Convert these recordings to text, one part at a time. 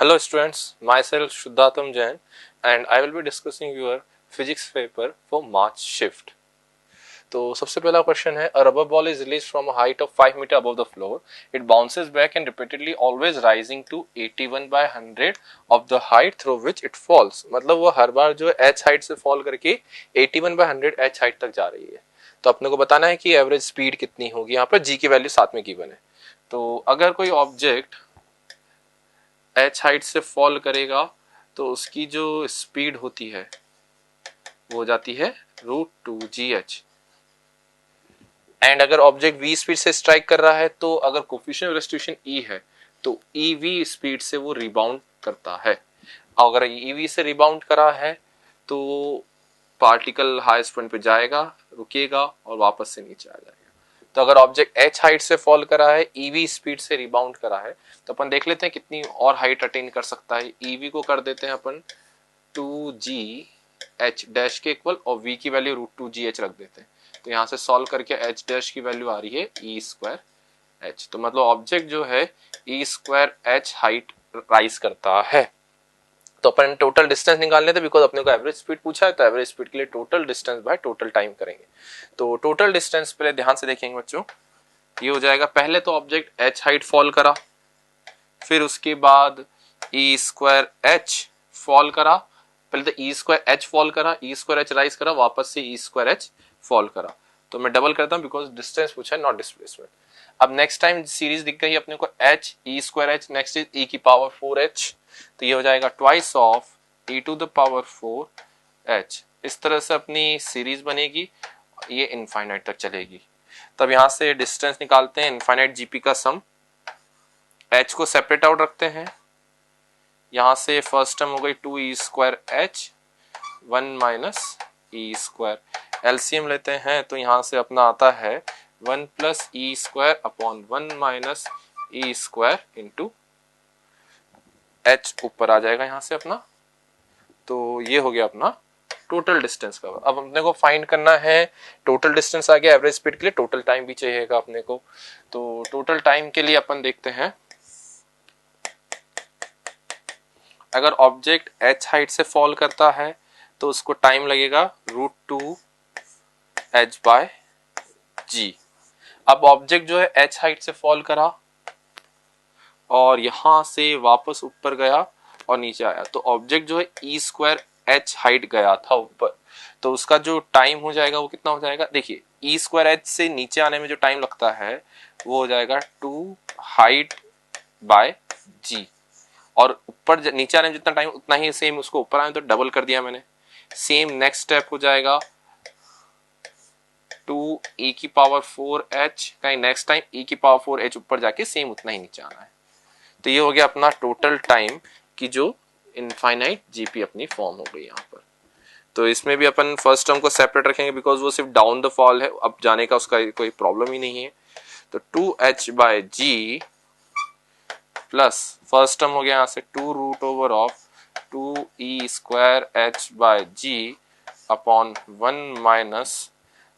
Hello students, myself Shuddhatam Jain and I will be discussing your physics paper for March shift. तो सबसे पहला question है a rubber ball is released from a height of 5 meter above the floor. It bounces back and repeatedly always rising to 81/100 of the height through which it falls. मतलब वो हर बार जो h height से fall करके 81/100 h height तक जा रही है. तो अपने को बताना है कि एवरेज स्पीड कितनी होगी. यहाँ पर g की वैल्यू साथ में गिवन है. तो अगर कोई ऑब्जेक्ट h हाइट से फॉल करेगा तो उसकी जो स्पीड होती है वो हो जाती है √2gh. एंड अगर ऑब्जेक्ट v स्पीड से स्ट्राइक कर रहा है तो अगर कोफिशिएंट ऑफ रेस्टिट्यूशन e है तो ev स्पीड से वो रिबाउंड करता है. अगर ev से रिबाउंड करा है तो पार्टिकल हाईएस्ट पॉइंट पे जाएगा, रुकेगा और वापस से नीचे आ जाएगा. तो अगर ऑब्जेक्ट h हाइट से फॉल करा है, ev स्पीड से रिबाउंड करा है, तो अपन देख लेते हैं कितनी और हाइट अटेन कर सकता है. ev को कर देते हैं अपन 2gh डैश के इक्वल और v की वैल्यू √2gh रख देते हैं. तो यहाँ से सॉल्व करके h डैश की वैल्यू आ रही है e²h. तो मतलब ऑब्जेक्ट जो है e²h हाइट राइज करता है. तो अपन टोटल डिस्टेंस निकाल लेते हैं बिकॉज अपने को एवरेज स्पीड पूछा है. तो एवरेज स्पीड के लिए total distance by total time करेंगे. तो टोटल डिस्टेंस पहले ध्यान से देखेंगे बच्चों. ये हो जाएगा, पहले तो ऑब्जेक्ट h हाइट फॉल करा, फिर उसके बाद e²h फॉल करा. पहले तो e²h फॉल करा, e²h राइज करा, वापस से e²h फॉल करा. तो मैं डबल करता हूं बिकॉज डिस्टेंस पूछा है, नॉट डिस्प्लेसमेंट. अब नेक्स्ट टाइम सीरीज दिख गई अपने को h e²h, next is e की पावर 4h. तो ये हो जाएगा twice of e to the power 4h. इस तरह से अपनी सीरीज बनेगी, ये इनफाइनाइट तक चलेगी. तब यहां से डिस्टेंस निकालते हैं, इनफाइनाइट जीपी का सम. h को सेपरेट आउट रखते हैं. यहां से फर्स्ट टर्म हो गई 2e²h 1 माइनस e². एलसीएम लेते हैं तो यहां से अपना आता है 1 plus e² upon 1 minus e² into h ऊपर आ जाएगा यहां से अपना. तो ये हो गया अपना टोटल डिस्टेंस का. अब अपने को फाइंड करना है, टोटल डिस्टेंस आ गया, एवरेज स्पीड के लिए टोटल टाइम भी चाहिएगा अपने को. तो टोटल टाइम के लिए अपन देखते हैं, अगर ऑब्जेक्ट h हाइट से फॉल करता है तो उसको टाइम लगेगा √2h/g. अब ऑब्जेक्ट जो है h हाइट से फॉल करा और यहां से वापस ऊपर गया और नीचे आया, तो ऑब्जेक्ट जो है e²h हाइट गया था ऊपर, तो उसका जो टाइम हो जाएगा वो कितना हो जाएगा. देखिए e²h से नीचे आने में जो टाइम लगता है वो हो जाएगा 2 हाइट बाय g. और ऊपर नीचे आने में जितना टाइम उतना ही सेम उसको ऊपर आने तो डबल कर दिया मैंने. सेम नेक्स्ट स्टेप हो जाएगा 2e की पावर 4h का नेक्स्ट टाइम e की पावर 4h ऊपर जाके सेम उतना ही नीचे आना है. तो ये हो गया अपना टोटल टाइम की जो इनफाइनाइट जीपी अपनी फॉर्म हो गई यहाँ पर. तो इसमें भी अपन फर्स्ट टर्म को सेपरेट रखेंगे बिकॉज वो सिर्फ डाउन द फॉल है, अब जाने का उसका कोई प्रॉब्लम ही नहीं है. तो 2h/g प्लस फर्स्ट टर्म हो गया यहाँ से 2√2e²h/g upon 1 minus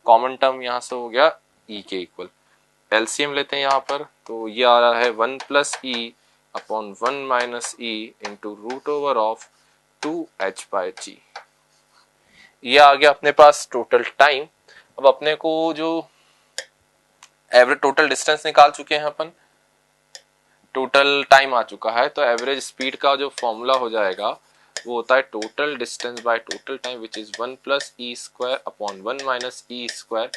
common term यहाँ से हो गया e के इक्वल. एलसीएम लेते हैं यहाँ पर, तो ये आ रहा है 1 plus e upon 1 minus e into √2h/g. ये आ गया अपने पास टोटल टाइम. अब अपने को जो एवरेज टोटल डिस्टेंस निकाल चुके हैं अपन, टोटल टाइम आ चुका है, तो एवरेज स्पीड का जो फॉर्मूला हो जाएगा वो होता है total distance by total time which is 1 plus e² upon 1 minus e²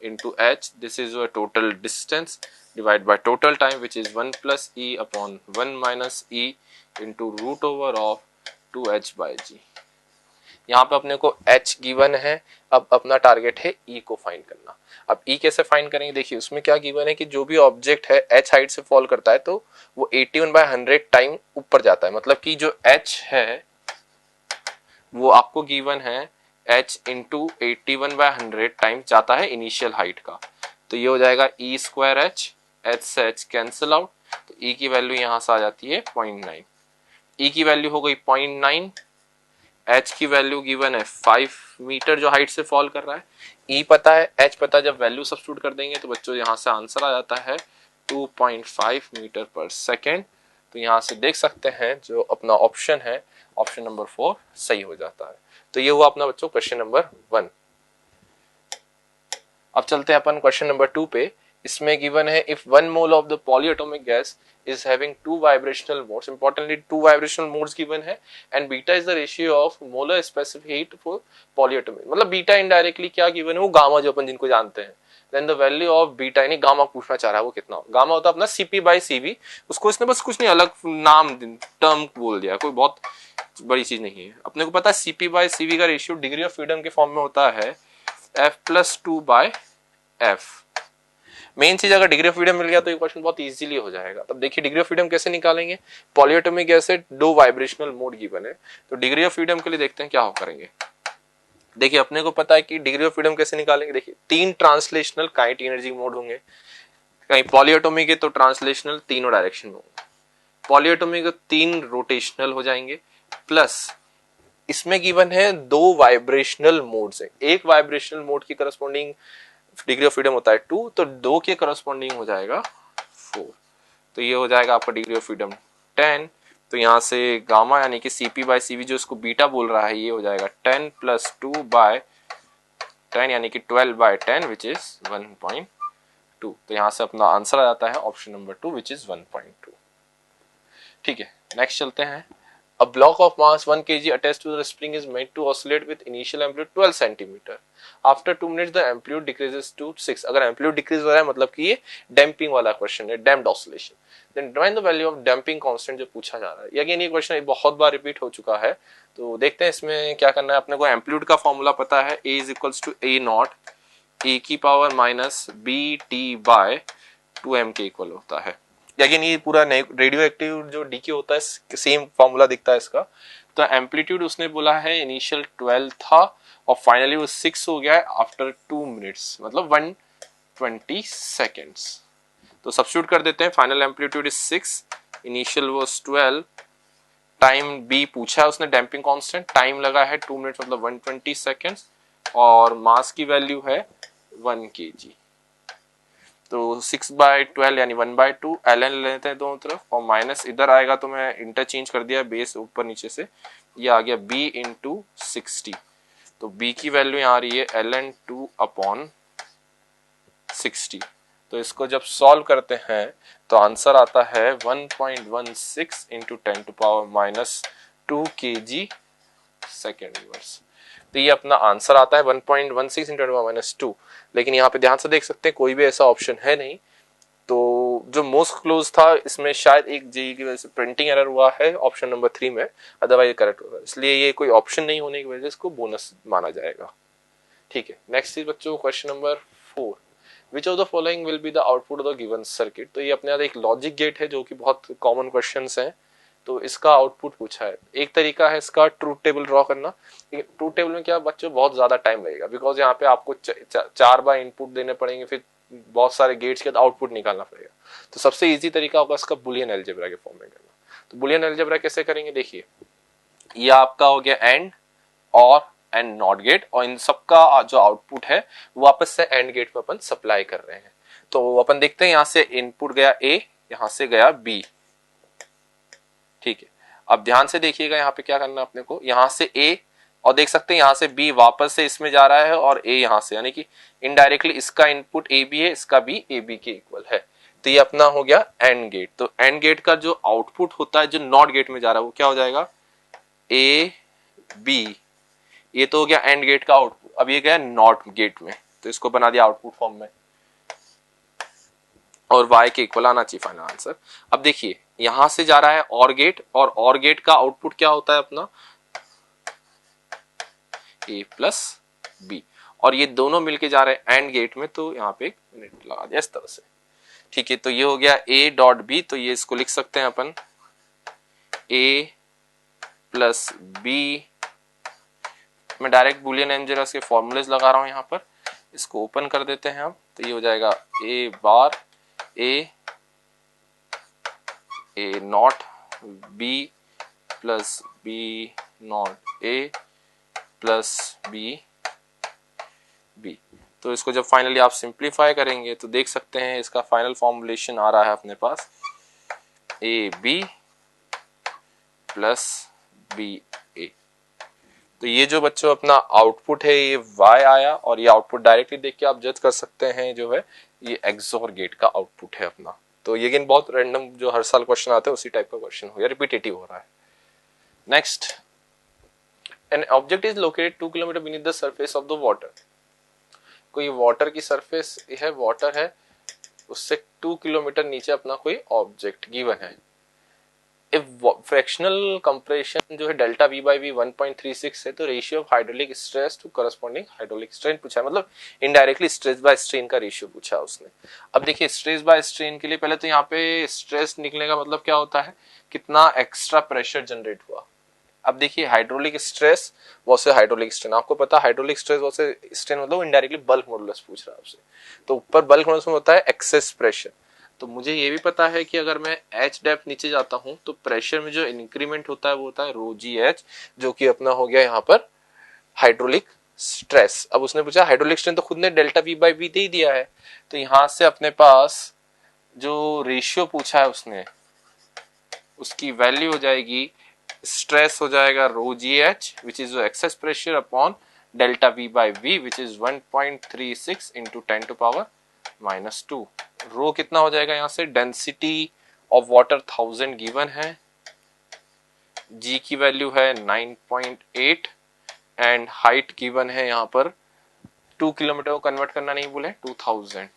into h. This is your total distance divide by total time which is 1 plus e upon 1 minus e into √2h/g. यहाँ पे अपने को h given है. अब अपना target है e को find करना. अब e कैसे फाइंड करेंगे, देखिए उसमें क्या गिवन है कि जो भी ऑब्जेक्ट है h हाइट से फॉल करता है तो वो 81/100 टाइम ऊपर जाता है. मतलब कि जो h है वो आपको गिवन है h इंटू 81/100 टाइम जाता है इनिशियल हाइट का. तो ये हो जाएगा e²h, h से h कैंसिल आउट, तो e की वैल्यू यहां से आ जाती है 0.9. e की वैल्यू हो गई 0.9, h की वैल्यू गिवन है 5 मीटर जो हाइट से फॉल कर रहा है. e पता है, h पता है, जब वैल्यू सब्स्टिट्यूट कर देंगे तो बच्चों यहां से आंसर आ जाता है 2.5 मीटर पर सेकेंड तो यहाँ से देख सकते हैं जो अपना ऑप्शन है, ऑप्शन नंबर 4 सही हो जाता है। तो ये हुआ अपना बच्चों क्वेश्चन नंबर 1। अब चलते हैं अपन क्वेश्चन नंबर 2 पे। इसमें गिवन है if 1 mole of the polyatomic gas is having 2 vibrational modes, importantly 2 vibrational modes given है, and beta is the ratio of molar specific heat for polyatomic, मतलब बीटा इनडायरेक्टली क्या given है, वो gamma जो अपन जिनको जानते हैं, then the value of beta यानी गामा पूछना चाह रहा है वो कितना, गामा होता है अपना Cp by Cv, उसको इसने बस कुछ नहीं अलग नाम टर्म बोल दिया, कोई बहुत बड़ी चीज नहीं है। अपने को पता है Cp by Cv का रेशियो डिग्री ऑफ फ्रीडम के फॉर्म में होता है F+2/F। मेन चीज अगर डिग्री ऑफ फ्रीडम मिल गया तो ये क्वेश्चन बहुत इजीली हो जाएगा। तब देखिए डिग्री ऑफ फ्रीडम कैसे निकालेंगे, पॉलीएटॉमिक गैस है, 2 वाइब्रेशनल मोड गिवन है, तो डिग्री ऑफ फ्रीडम के लिए देखते हैं क्या हो करेंगे। देखिए अपने को पता है कि डिग्री ऑफ फ्रीडम कैसे निकालेंगे, देखिए 3 ट्रांसलेशनल काइनेटिक एनर्जी मोड होंगे, कहीं पॉलीएटॉमिक है तो ट्रांसलेशनल तीनों डायरेक्शन में होंगे, पॉलीएटॉमिक 3 रोटेशनल हो जाएंगे, प्लस इसमें गिवन है 2 वाइब्रेशनल मोड्स है, एक वाइब्रेशनल मोड की करस्पॉन्डिंग डिग्री ऑफ फ्रीडम होता है 2, तो 2 के करस्पॉन्डिंग हो जाएगा 4, तो ये हो जाएगा आपका डिग्री ऑफ फ्रीडम 10। तो यहाँ से गामा यानी कि Cp by Cv जो इसको बीटा बोल रहा है ये हो जाएगा 10 + 2/10 यानी कि 12/10 विच इज 1.2। तो यहाँ से अपना आंसर आ जाता है ऑप्शन नंबर 2 विच इज 1.2। ठीक है, नेक्स्ट चलते हैं। A block of mass 1 kg attached to the spring is made to oscillate with initial amplitude 12 cm. After 2 minutes the amplitude decreases to 6. अगर amplitude decrease हो रहा है मतलब कि ये damping वाला क्वेश्चन है, damped oscillation. Then find the value of damping constant जो पूछा जा रहा है। अगेन ये क्वेश्चन बहुत बार रिपीट हो चुका है, तो देखते हैं इसमें क्या करना है। अपने को एम्पलीट्यूड का फॉर्मूला पता है, A is equals to A naught e की power minus BT by 2m के इक्वल होता है। अगेन ये पूरा रेडियो एक्टिव जो डीके होता है सेम फॉर्मूला दिखता है इसका। तो एम्पलीट्यूड उसने बोला है इनिशियल 12 था और फाइनली वो 6 हो गया है आफ्टर 2 मिनट्स, मतलब 120 सेकेंड्स। तो सब्स्टिट्यूट कर देते हैं, final amplitude is 6, initial was 12, time बी पूछा है उसने डैम्पिंग कांस्टेंट, टाइम लगा है 2 मिनट्स मतलब 120 सेकेंड्स, और मास की वैल्यू है 1 kg। तो 6/12 यानी 1/2 ln लेते हैं दोनों तरफ, और माइनस इधर आएगा तो मैं इंटरचेंज कर दिया बेस ऊपर नीचे से, ये आ गया b × 60। तो b की वैल्यू यहाँ आ रही है ln2/60। तो इसको जब सॉल्व करते हैं तो आंसर आता है 1.16 × 10⁻⁻2 kg सेकेंड इनवर्स। तो ये अपना आंसर आता है 1.16 × 10⁻⁻2। लेकिन यहाँ पे ध्यान से देख सकते हैं कोई भी ऐसा ऑप्शन है नहीं, तो जो मोस्ट क्लोज था इसमें शायद एक जेई की वजह से प्रिंटिंग एरर हुआ है ऑप्शन नंबर 3 में, अदरवाइज करेक्ट होगा, इसलिए ये कोई ऑप्शन नहीं होने की वजह से इसको बोनस माना जाएगा। ठीक है, नेक्स्ट इज बच्चों question number 4, which of the following will be the output of the given circuit. तो ये अपने यहाँ एक लॉजिक गेट है जो कि बहुत कॉमन क्वेश्चन है, तो इसका आउटपुट पूछा है। एक तरीका है इसका ट्रूथ टेबल ड्रॉ करना। ट्रूथ टेबल में क्या बच्चों बहुत ज्यादा टाइम लगेगा, बिकॉज यहाँ पे आपको 4 बार इनपुट देने पड़ेंगे, फिर बहुत सारे गेट्स के आउटपुट निकालना पड़ेगा। तो सबसे इजी तरीका होगा इसका बुलियन अलजेब्रा के फॉर्म में करना। तो बुलियन अलजेब्रा कैसे करेंगे, देखिए ये आपका हो गया एंड और एंड नॉट गेट, और इन सबका जो आउटपुट है वापस से एंड गेट में अपन सप्लाई कर रहे हैं। तो अपन देखते हैं यहाँ से इनपुट गया ए, यहाँ से गया बी। ठीक है, अब ध्यान से देखिएगा यहाँ पे क्या करना है अपने को, यहाँ से ए और देख सकते हैं यहाँ से बी वापस से इसमें जा रहा है और ए यहाँ से, यानी कि इनडायरेक्टली इसका इनपुट ए बी है, इसका भी ए बी के इक्वल है। तो ये अपना हो गया एंड गेट। तो एंड गेट का जो आउटपुट होता है जो नॉट गेट में जा रहा है वो क्या हो जाएगा, ए बी। ये तो हो गया एंड गेट का आउटपुट। अब ये गया नॉट गेट में, तो इसको बना दिया आउटपुट फॉर्म में, और y के इक्वल आना चाहिए फाइनल आंसर। अब देखिए यहां से जा रहा है और गेट का आउटपुट क्या होता है अपना a + b, और ये दोनों मिलके जा रहे हैं एंड गेट में, तो यहाँ पे एक मिनट लगा दिया इस तरह से। ठीक है, तो ये हो गया a.b, तो ये इसको लिख सकते हैं अपन a + b। मैं डायरेक्ट बुलियन अलजेब्रा के फॉर्मूलेज लगा रहा हूं यहाँ पर, इसको ओपन कर देते हैं हम। तो ये हो जाएगा a bar a not b + b not a + b। तो इसको जब फाइनली आप सिंप्लीफाई करेंगे तो देख सकते हैं इसका फाइनल फॉर्मुलेशन आ रहा है अपने पास a b प्लस बी ए। तो ये जो बच्चों अपना आउटपुट है ये y आया, और ये आउटपुट डायरेक्टली देख के आप जज कर सकते हैं जो है ये एक्सोर गेट का आउटपुट है अपना। तो ये अगेन बहुत रैंडम जो हर साल क्वेश्चन आते हैं उसी टाइप का क्वेश्चन हो या रिपीटेटिव हो रहा है। Next, an object is located 2 kilometre beneath the surface of the water. कोई वाटर की सरफेस है, वाटर है, उससे 2 किलोमीटर नीचे अपना कोई ऑब्जेक्ट गिवन है। इफ फ्रैक्शनल कंप्रेशन जो है डेल्टा वी बाई वी 1.36 है, तो ratio of hydraulic stress to corresponding hydraulic strain पूछा है, मतलब इनडायरेक्टली स्ट्रेस बाय स्ट्रेन का रेशियो पूछा है उसने। अब देखिए स्ट्रेस बाय स्ट्रेन के लिए पहले तो यहाँ पे स्ट्रेस निकलने का मतलब क्या होता है, कितना एक्स्ट्रा प्रेशर जनरेट हुआ। अब देखिए हाइड्रोलिक स्ट्रेस वैसे हाइड्रोलिक स्ट्रेन, आपको पता है हाइड्रोलिक स्ट्रेस वैसे स्ट्रेन मतलब इनडायरेक्टली बल्क मॉडुलस पूछ रहा है आपसे। तो ऊपर बल्क मॉडुलस में होता है एक्सेस प्रेशर। तो मुझे ये भी पता है कि अगर मैं एच डेप्थ नीचे जाता हूं तो प्रेशर में जो इंक्रीमेंट होता है वो होता है रो जी एच, जो कि अपना हो गया यहाँ पर हाइड्रोलिक स्ट्रेस। अब उसने पूछा हाइड्रोलिक स्ट्रेन, तो खुद ने डेल्टा वी बाई वी दे दिया है, तो यहां से अपने पास जो रेशियो पूछा है उसने उसकी वैल्यू हो जाएगी, स्ट्रेस हो जाएगा rho g h which is excess pressure upon delta V by V which is 1.36 into 10 to power -2। Rho कितना हो जाएगा, यहां से डेंसिटी ऑफ वाटर 1000 गिवन है, जी की वैल्यू है 9.8 एंड हाइट गिवन है यहाँ पर 2 किलोमीटर को कन्वर्ट करना नहीं बोले 2000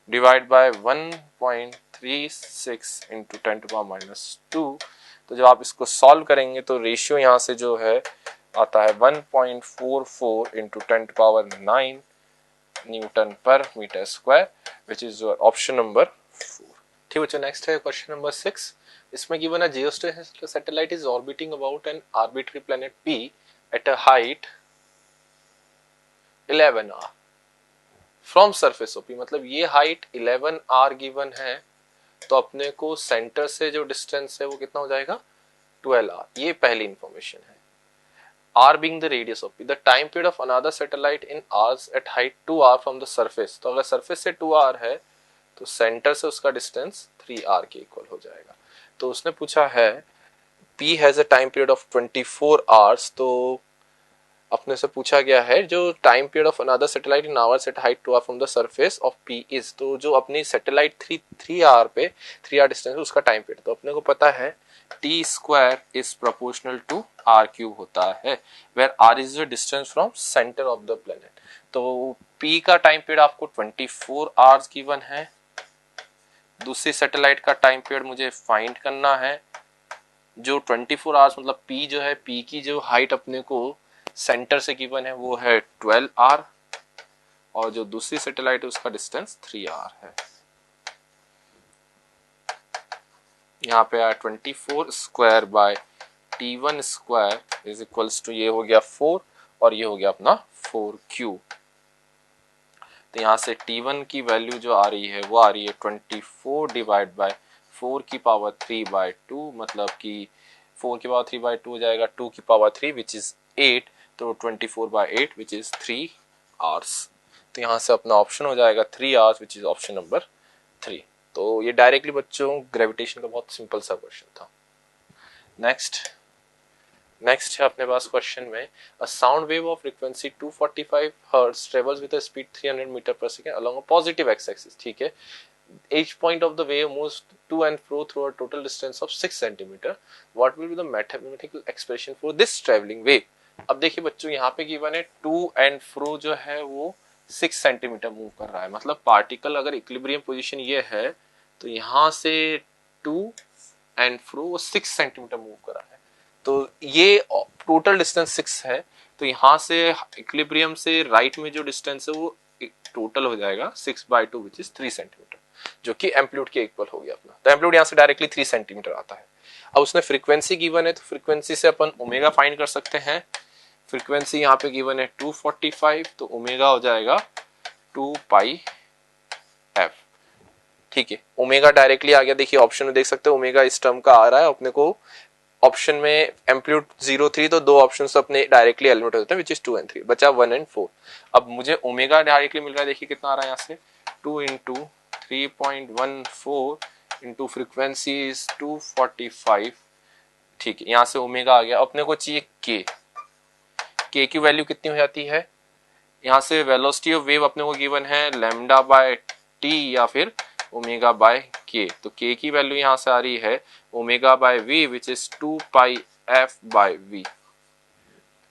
divide by 1.36 into 10 to power -2। तो जब आप इसको सॉल्व करेंगे तो रेशियो यहाँ से जो है आता है 1.44 into 10 to power 9 newton per metre square which is option number 4। ठीक बच्चों, नेक्स्ट है क्वेश्चन नंबर 6। इसमें गिवन है geostationary satellite is orbiting about an arbitrary planet P at a height 11 r from surface of P। मतलब ये height 11 r given है, तो अपने को सेंटर से जो डिस्टेंस है वो कितना हो जाएगा 12 r। ये पहली इंफॉर्मेशन है। r being the radius of P, the time period of another satellite in hours at height 2r from the surface। तो अगर सरफेस से 2r है तो सेंटर से उसका डिस्टेंस 3r के इक्वल हो जाएगा। तो उसने पूछा है P has a time period of 24 hours, तो अपने से पूछा गया है जो time period of another satellite in hours at height 2r from the surface of P is. तो जो अपनी सैटेलाइट 3r पे 3r डिस्टेंस उसका टाइम पीरियड, तो अपने को पता है t square is proportional to r cube होता है, where r is the distance from centre of the planet. तो P का टाइम पीरियड आपको 24 आवर्स गिवन है, दूसरी सैटेलाइट का टाइम पीरियड मुझे फाइंड करना है जो 24 आवर्स, मतलब P जो है P की जो हाइट अपने को सेंटर से गिवन है वो है 12 r, और जो दूसरी सैटेलाइट है उसका डिस्टेंस 3 r है। यहाँ पे 24 square by t1 square is equals to, ये हो गया 4 और ये हो गया अपना 4 क्यूब। तो यहाँ से t1 की वैल्यू जो आ रही है वो आ रही है 24 डिवाइड बाय 4 की पावर 3 बाय 2, मतलब कि 4 की पावर 3 बाय 2 हो जाएगा 2 की पावर 3 विच इज 8, तो 24 बाय 8 विच इज 3 आवर्स। तो यहाँ से अपना ऑप्शन हो जाएगा 3 hours which is option number 3। तो ये डायरेक्टली बच्चों ग्रेविटेशन का बहुत सिंपल सा क्वेश्चन था। नेक्स्ट है अपने पास क्वेश्चन में, a sound wave of frequency 245 hertz travels with a speed 300 metre per second along a positive X axis. ठीक है, each point of the wave moves to and fro through a total distance of 6 centimeter. What will be the mathematical expression for this traveling wave? अब देखिए बच्चों यहाँ पे given है to and fro जो है वो 6 सेंटीमीटर मूव कर रहा है, मतलब पार्टिकल अगर इक्विलिब्रियम पोजीशन ये है तो यहाँ से टू एंड फ्रो वो 6 सेंटीमीटर मूव कर रहा है, तो ये टोटल डिस्टेंस 6 है। तो यहाँ से इक्विलिब्रियम से राइट में जो डिस्टेंस है वो टोटल हो जाएगा 6/2 विच इज 3 सेंटीमीटर, जो कि एम्पलीट्यूड के इक्वल हो गया अपना। तो एम्पलीट्यूड यहाँ से डायरेक्टली 3 सेंटीमीटर आता है। अब उसने फ्रीक्वेंसी गिवन है, तो फ्रीक्वेंसी से अपन ओमेगा फाइंड कर सकते हैं। फ्रीक्वेंसी यहाँ पे गिवन है 245, तो ओमेगा हो जाएगा 2 पाई f। ठीक है, ओमेगा डायरेक्टली आ गया, देखिए ऑप्शन में देख सकते हो ओमेगा इस टर्म का आ रहा है अपने को। ऑप्शन में एम्पलीट्यूड 0 3, तो दो ऑप्शन अपने डायरेक्टली एलिमिनेट होते हैं विच इज 2 and 3, बचा 1 and 4। अब मुझे ओमेगा डायरेक्टली मिल रहा है, देखिए कितना आ रहा है यहाँ से 2 into 3.14 इंटू फ्रीक्वेंसी इज 245। ठीक है, यहाँ से ओमेगा आ गया। अपने को चाहिए के की वैल्यू कितनी हो जाती है, यहाँ से वेलोसिटी ऑफ वेव अपने को गिवन है लैम्डा बाय टी या फिर ओमेगा बाय के। तो के की वैल्यू यहाँ से आ रही है omega by V which is 2 pi F by V.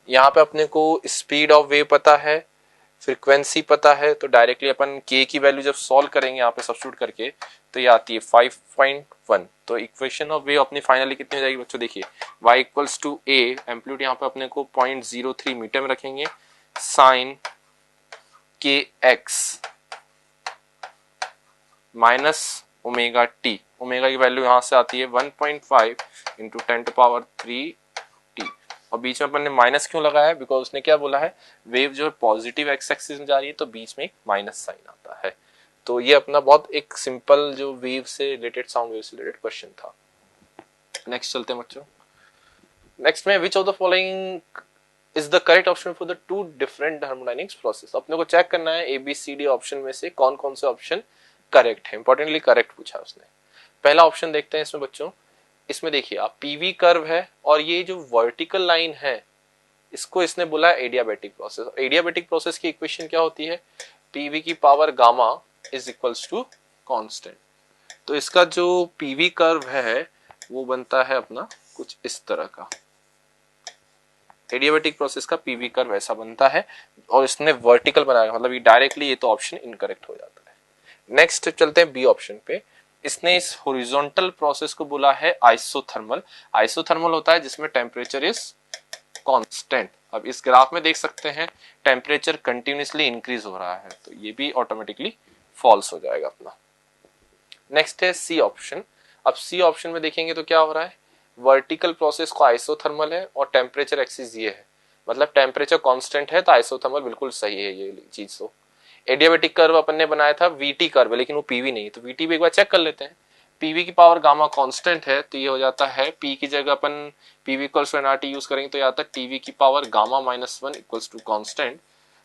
यहाँ पे अपने को स्पीड ऑफ वेव पता है, फ्रीक्वेंसी पता है, तो डायरेक्टली अपन के की वैल्यू जब सॉल्व करेंगे यहाँ पे सब्स्टिट्यूट करके तो ये आती है 5.1। तो इक्वेशन ऑफ वेव अपनी फाइनली कितनी हो जाएगी बच्चों, देखिए y equals to A, amplitude यहाँ पे अपने को 0.03 मीटर में रखेंगे, साइन के x minus omega T. Omega की वैल्यू यहाँ से आती है 1.5 इंटू 10⁻³ टी। और बीच में अपन ने माइनस क्यों लगाया है, बिकॉज उसने क्या बोला है, वेव जो है पॉजिटिव एक्स एक्सिस में जा रही है तो बीच में एक माइनस साइन आता है। तो ये अपना बहुत एक सिंपल जो वेव से रिलेटेड, साउंड वेव से रिलेटेड क्वेश्चन था। नेक्स्ट चलते हैं बच्चों। नेक्स्ट में which of the following is the correct option for the two different thermodynamics process. अपने को चेक करना है ABCD ऑप्शन में से कौन कौन से ऑप्शन करेक्ट है। इंपॉर्टेंटली करेक्ट पूछा उसने। पहला ऑप्शन देखते हैं इसमें बच्चों। इसमें देखिए आप PV कर्व है और ये जो वर्टिकल लाइन है इसको इसने बोला है एडियाबैटिक प्रोसेस। एडियाबैटिक प्रोसेस की इक्वेशन क्या होती है, PV की power gamma is equals to constant. तो इसका जो PV कर्व है वो बनता है अपना कुछ इस तरह का। एडियाबैटिक प्रोसेस का PV कर्व ऐसा बनता है और इसने वर्टिकल बनाया, मतलब ये डायरेक्टली, ये तो ऑप्शन इनकरेक्ट हो जाता है। नेक्स्ट चलते हैं बी ऑप्शन पे। इसने इस हॉरिजॉन्टल प्रोसेस को बोला है आइसोथर्मल। आइसोथर्मल होता है जिसमें टेम्परेचर इज कांस्टेंट। अब इस ग्राफ में देख सकते हैं टेम्परेचर कंटिन्यूअसली इंक्रीज हो रहा है, तो ये भी ऑटोमेटिकली फॉल्स हो जाएगा अपना। नेक्स्ट है सी ऑप्शन। अब सी ऑप्शन में देखेंगे तो क्या हो रहा है, वर्टिकल प्रोसेस को आइसोथर्मल है और टेम्परेचर एक्सिस ये है, मतलब टेम्परेचर कांस्टेंट है तो आइसोथर्मल बिल्कुल सही है ये चीज। तो एडियाबैटिक कर्व अपन ने बनाया था VT कर्व, लेकिन वो PV नहीं, तो VT भी एक बार चेक कर लेते हैं। PV की पावर गामा कांस्टेंट है तो ये हो जाता है P की जगह अपन PV equals to nRT use करेंगे तो ये आता है TV की power gamma -1 equals to constant,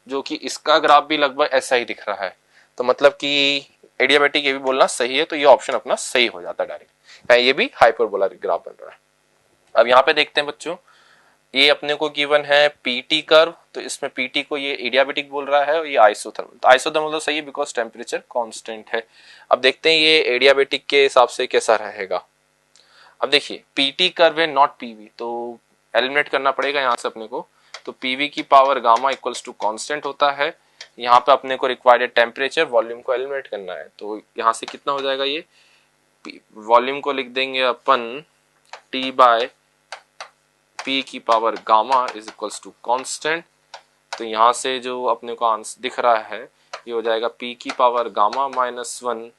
जो कि इसका ग्राफ भी लगभग ऐसा ही दिख रहा है। तो मतलब कि एडियाबैटिक ये भी बोलना सही है, तो ये ऑप्शन अपना सही हो जाता है डायरेक्ट। ये भी हाइपरबोला ग्राफ बन रहा है। अब यहाँ पे देखते हैं बच्चों, ये अपने को गिवन है PT कर्व, तो इसमें PT को ये एडियाबैटिक बोल रहा है और ये आइसोथर्मल। तो आइसोथर्मल तो सही है बिकॉज टेम्परेचर कांस्टेंट है। अब देखते हैं ये एडियाबैटिक के हिसाब से कैसा रहेगा। अब देखिए PT कर्व है नॉट PV, तो एलिमिनेट करना पड़ेगा यहाँ से अपने को। तो PV की power gamma equals to constant होता है। यहाँ पे अपने को रिक्वायर्ड टेम्परेचर, वॉल्यूम को एलिमिनेट करना है, तो यहाँ से कितना हो जाएगा, ये वॉल्यूम को लिख देंगे अपन T बाय P की power gamma is equals to constant. तो यहाँ से जो अपने को आंसर दिख रहा है ये हो जाएगा P की power gamma -1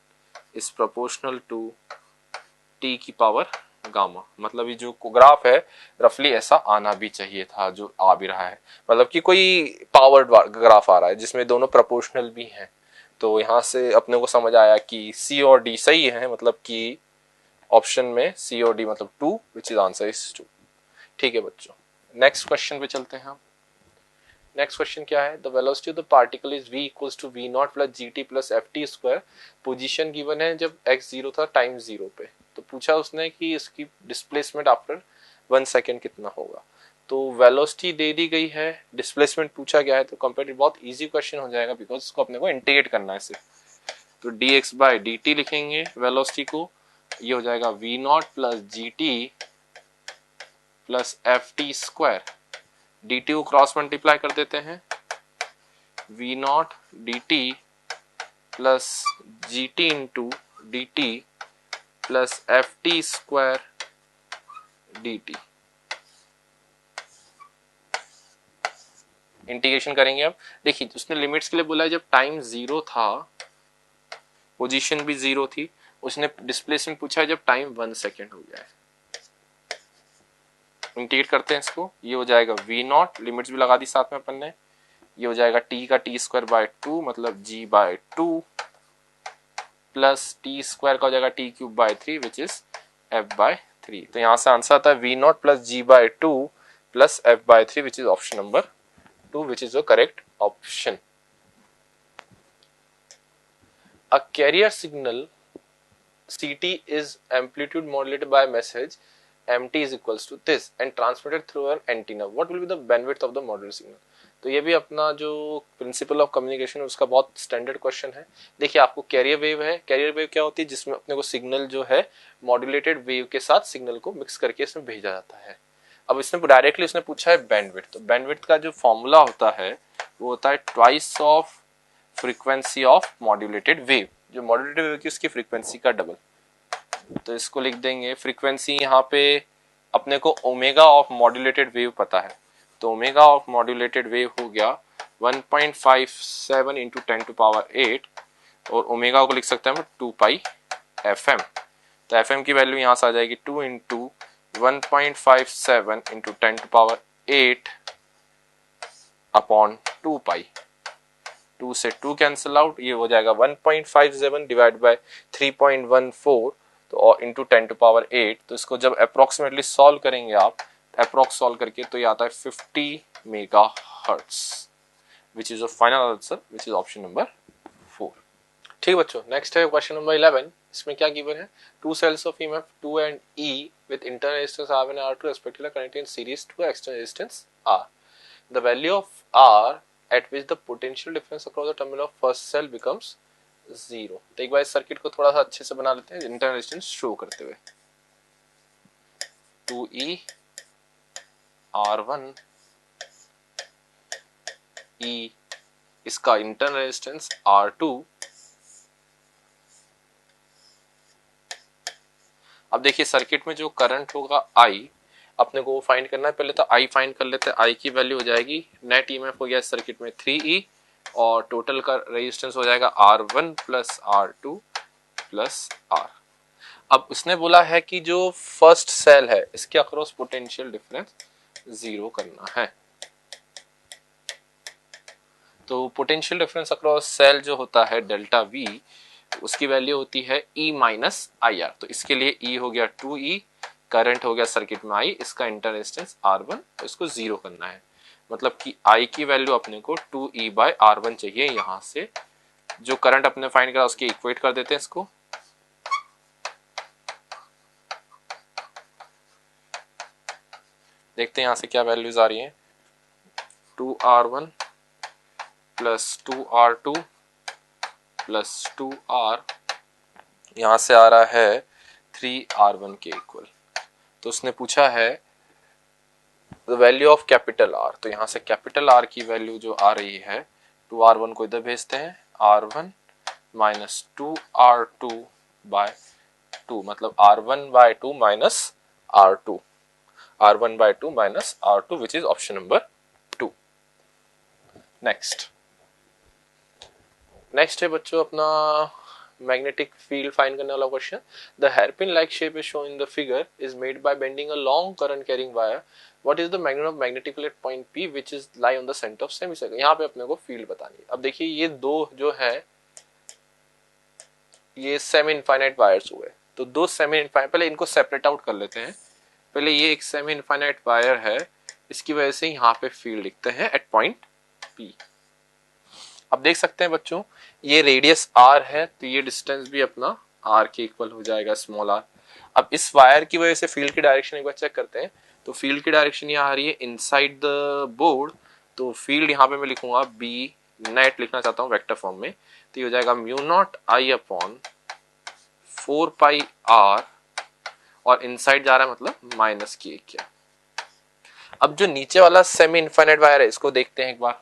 is proportional to T की पावर गामा। मतलब ये जो ग्राफ है रफली ऐसा आना भी चाहिए था, जो आ भी रहा है, मतलब कि कोई पावर्ड ग्राफ आ रहा है जिसमें दोनों प्रोपोर्शनल भी हैं। तो यहाँ से अपने को समझ आया कि C और D सही है, मतलब कि ऑप्शन में C और D मतलब 2 विच इज आंसर इज 2। ठीक है बच्चों, नेक्स्ट क्वेश्चन पे चलते हैं हम। नेक्स्ट क्वेश्चन क्या है, the velocity of the particle is v equals to v0 plus gt plus ft square. Position given है जब x 0 था, टाइम 0 पे। तो पूछा उसने कि इसकी डिस्प्लेसमेंट आफ्टर 1 सेकेंड कितना होगा। तो वेलोसिटी दे दी गई है, डिस्प्लेसमेंट पूछा गया है, तो कंपेरेटिव बहुत इजी क्वेश्चन हो जाएगा बिकॉज इसको अपने को इंटीग्रेट करना है सिर्फ। तो dx बाय dt लिखेंगे वेलोसिटी को, ये हो जाएगा v0 plus gt plus ft square. dt को क्रॉस मल्टीप्लाई कर देते हैं, v0 dt plus gt into dt plus ft square dt। Integration करेंगे। अब देखिए उसने लिमिट्स के लिए बोला है जब टाइम 0 था, पोजीशन भी 0 थी, उसने डिस्प्लेसमेंट पूछा है जब टाइम 1 सेकेंड हो गया है। इंटीग्रेट करते हैं इसको, ये हो जाएगा v0, लिमिट्स भी लगा दी साथ में अपन ने, ये हो जाएगा t का t स्क्वायर बाय 2 मतलब g by 2 plus t square का हो जाएगा t cube by 3 which is f by 3। तो यहां से आंसर आता है v0 plus g by 2 plus f by 3 which is option number 2 which is the correct option. A carrier signal CT is amplitude modulated by message mt is equals to this and transmitted through an antenna, what will be the bandwidth of the modulated signal? तो ये भी अपना जो principle of communication है उसका बहुत standard question है। देखिए आपको कैरियर वेव है, कैरियर वेव क्या होती है, जिसमें अपने को सिग्नल जो है मॉड्यूलेटेड वेव के साथ सिग्नल को मिक्स करके इसमें भेजा जाता है। अब इसने डायरेक्टली उसने पूछा है बैंडविड्थ, तो बैंडविड्थ का जो फॉर्मूला होता है वो होता है twice of frequency of modulated wave, जो मॉड्यूलेटेड वेव की उसकी फ्रीक्वेंसी का डबल। तो इसको लिख देंगे, फ्रीक्वेंसी यहाँ पे अपने को ओमेगा ऑफ मॉड्यूलेटेड वेव पता है, तो ओमेगा ऑफ मॉड्यूलेटेड वेव हो गया 1.57 इंटू 10⁸, और ओमेगा को लिख सकते हैं हम 2 पाई FM। तो FM की वैल्यू यहाँ से आ जाएगी 2 इंटू 1.57 इंटू 10⁸ अपॉन 2 पाई, 2 से 2 कैंसिल आउट, ये हो जाएगा 1.57 डिवाइड बाय 3.14 तो इंटू 10⁸। तो इसको जब अप्रोक्सीमेटली सॉल्व करेंगे आप, अप्रोक्स सॉल्व करके, तो ये आता है 50 megahertz, which is the final answer, which is option number 4। ठीक है बच्चों, नेक्स्ट है क्वेश्चन नंबर 11। इसमें क्या गिवन है, two cells of EMF 2 and E with internal resistance R1 and R2 respectively connected in series to external resistance R. The value of R at which the potential difference across the terminal of first cell becomes 0। तो एक बार इस circuit को थोड़ा सा अच्छे से बना लेते हैं इंटरनल रेजिस्टेंस शो करते हुए। 2E R1 E, इसका इंटरनल रेजिस्टेंस R2। अब देखिए सर्किट में जो करंट होगा I, अपने को वो फाइंड करना है। पहले तो I फाइंड कर लेते हैं। I की वैल्यू हो जाएगी, नेट EMF हो गया इस सर्किट में 3E, और टोटल का रेजिस्टेंस हो जाएगा R1 plus R2 plus R। अब उसने बोला है कि जो फर्स्ट सेल है इसके अक्रॉस पोटेंशियल डिफरेंस 0 करना है। तो पोटेंशियल डिफरेंस अक्रॉस सेल जो होता है डेल्टा V, उसकी वैल्यू होती है E माइनस IR। तो इसके लिए E हो गया 2E, करंट हो गया सर्किट में I, इसका इंटर रेजिस्टेंस R1, तो इसको 0 करना है। मतलब कि I की वैल्यू अपने को 2E बाय R1 चाहिए। यहाँ से जो करंट अपने फाइंड करा उसके इक्वेट कर देते हैं इसको। देखते हैं यहाँ से क्या वैल्यूज आ रही हैं। 2R1 plus 2R2 plus 2R, यहाँ से आ रहा है 3R1 के इक्वल। तो उसने पूछा है the value of capital R, तो यहाँ से कैपिटल R की वैल्यू जो आ रही है, 2R1 को इधर भेजते हैं, R1 माइनस 2R2 बाय 2, मतलब R1 by 2 minus R2, R1 by 2 minus R2, which is option number 2। Next है बच्चों अपना मैग्नेटिक फील्ड फाइंड करने वाला question. The hairpin like shape is shown in the figure is made by bending a long current carrying wire. What is the magnet of magnetic field at point P which is lie on the centre of semicircle. यहाँ पे अपने को field बतानी है। अब देखिए ये दो जो है ये सेमी इनफाइनाइट वायर्स हुए, तो दो सेमी इनफाइनाइट, पहले इनको सेपरेट आउट कर लेते हैं। पहले ये एक सेमी इनफाइनाइट वायर है, इसकी वजह से यहाँ पे फील्ड लिखते हैं एट पॉइंट P। अब देख सकते हैं बच्चों ये रेडियस R है, तो ये डिस्टेंस भी अपना R के इक्वल हो जाएगा, स्मॉल r। अब इस वायर की वजह से फील्ड की डायरेक्शन एक बार चेक करते हैं। तो फील्ड की डायरेक्शन यहाँ आ रही है इनसाइड द बोर्ड, तो फील्ड यहाँ पे मैं लिखूंगा B नेट, लिखना चाहता हूँ वेक्टर फॉर्म में, तो ये हो जाएगा mu naught I upon 4 pi R, और इनसाइड जा रहा है मतलब माइनस K क्या। अब जो नीचे वाला सेमी इनफाइनाइट वायर है इसको देखते हैं एक बार।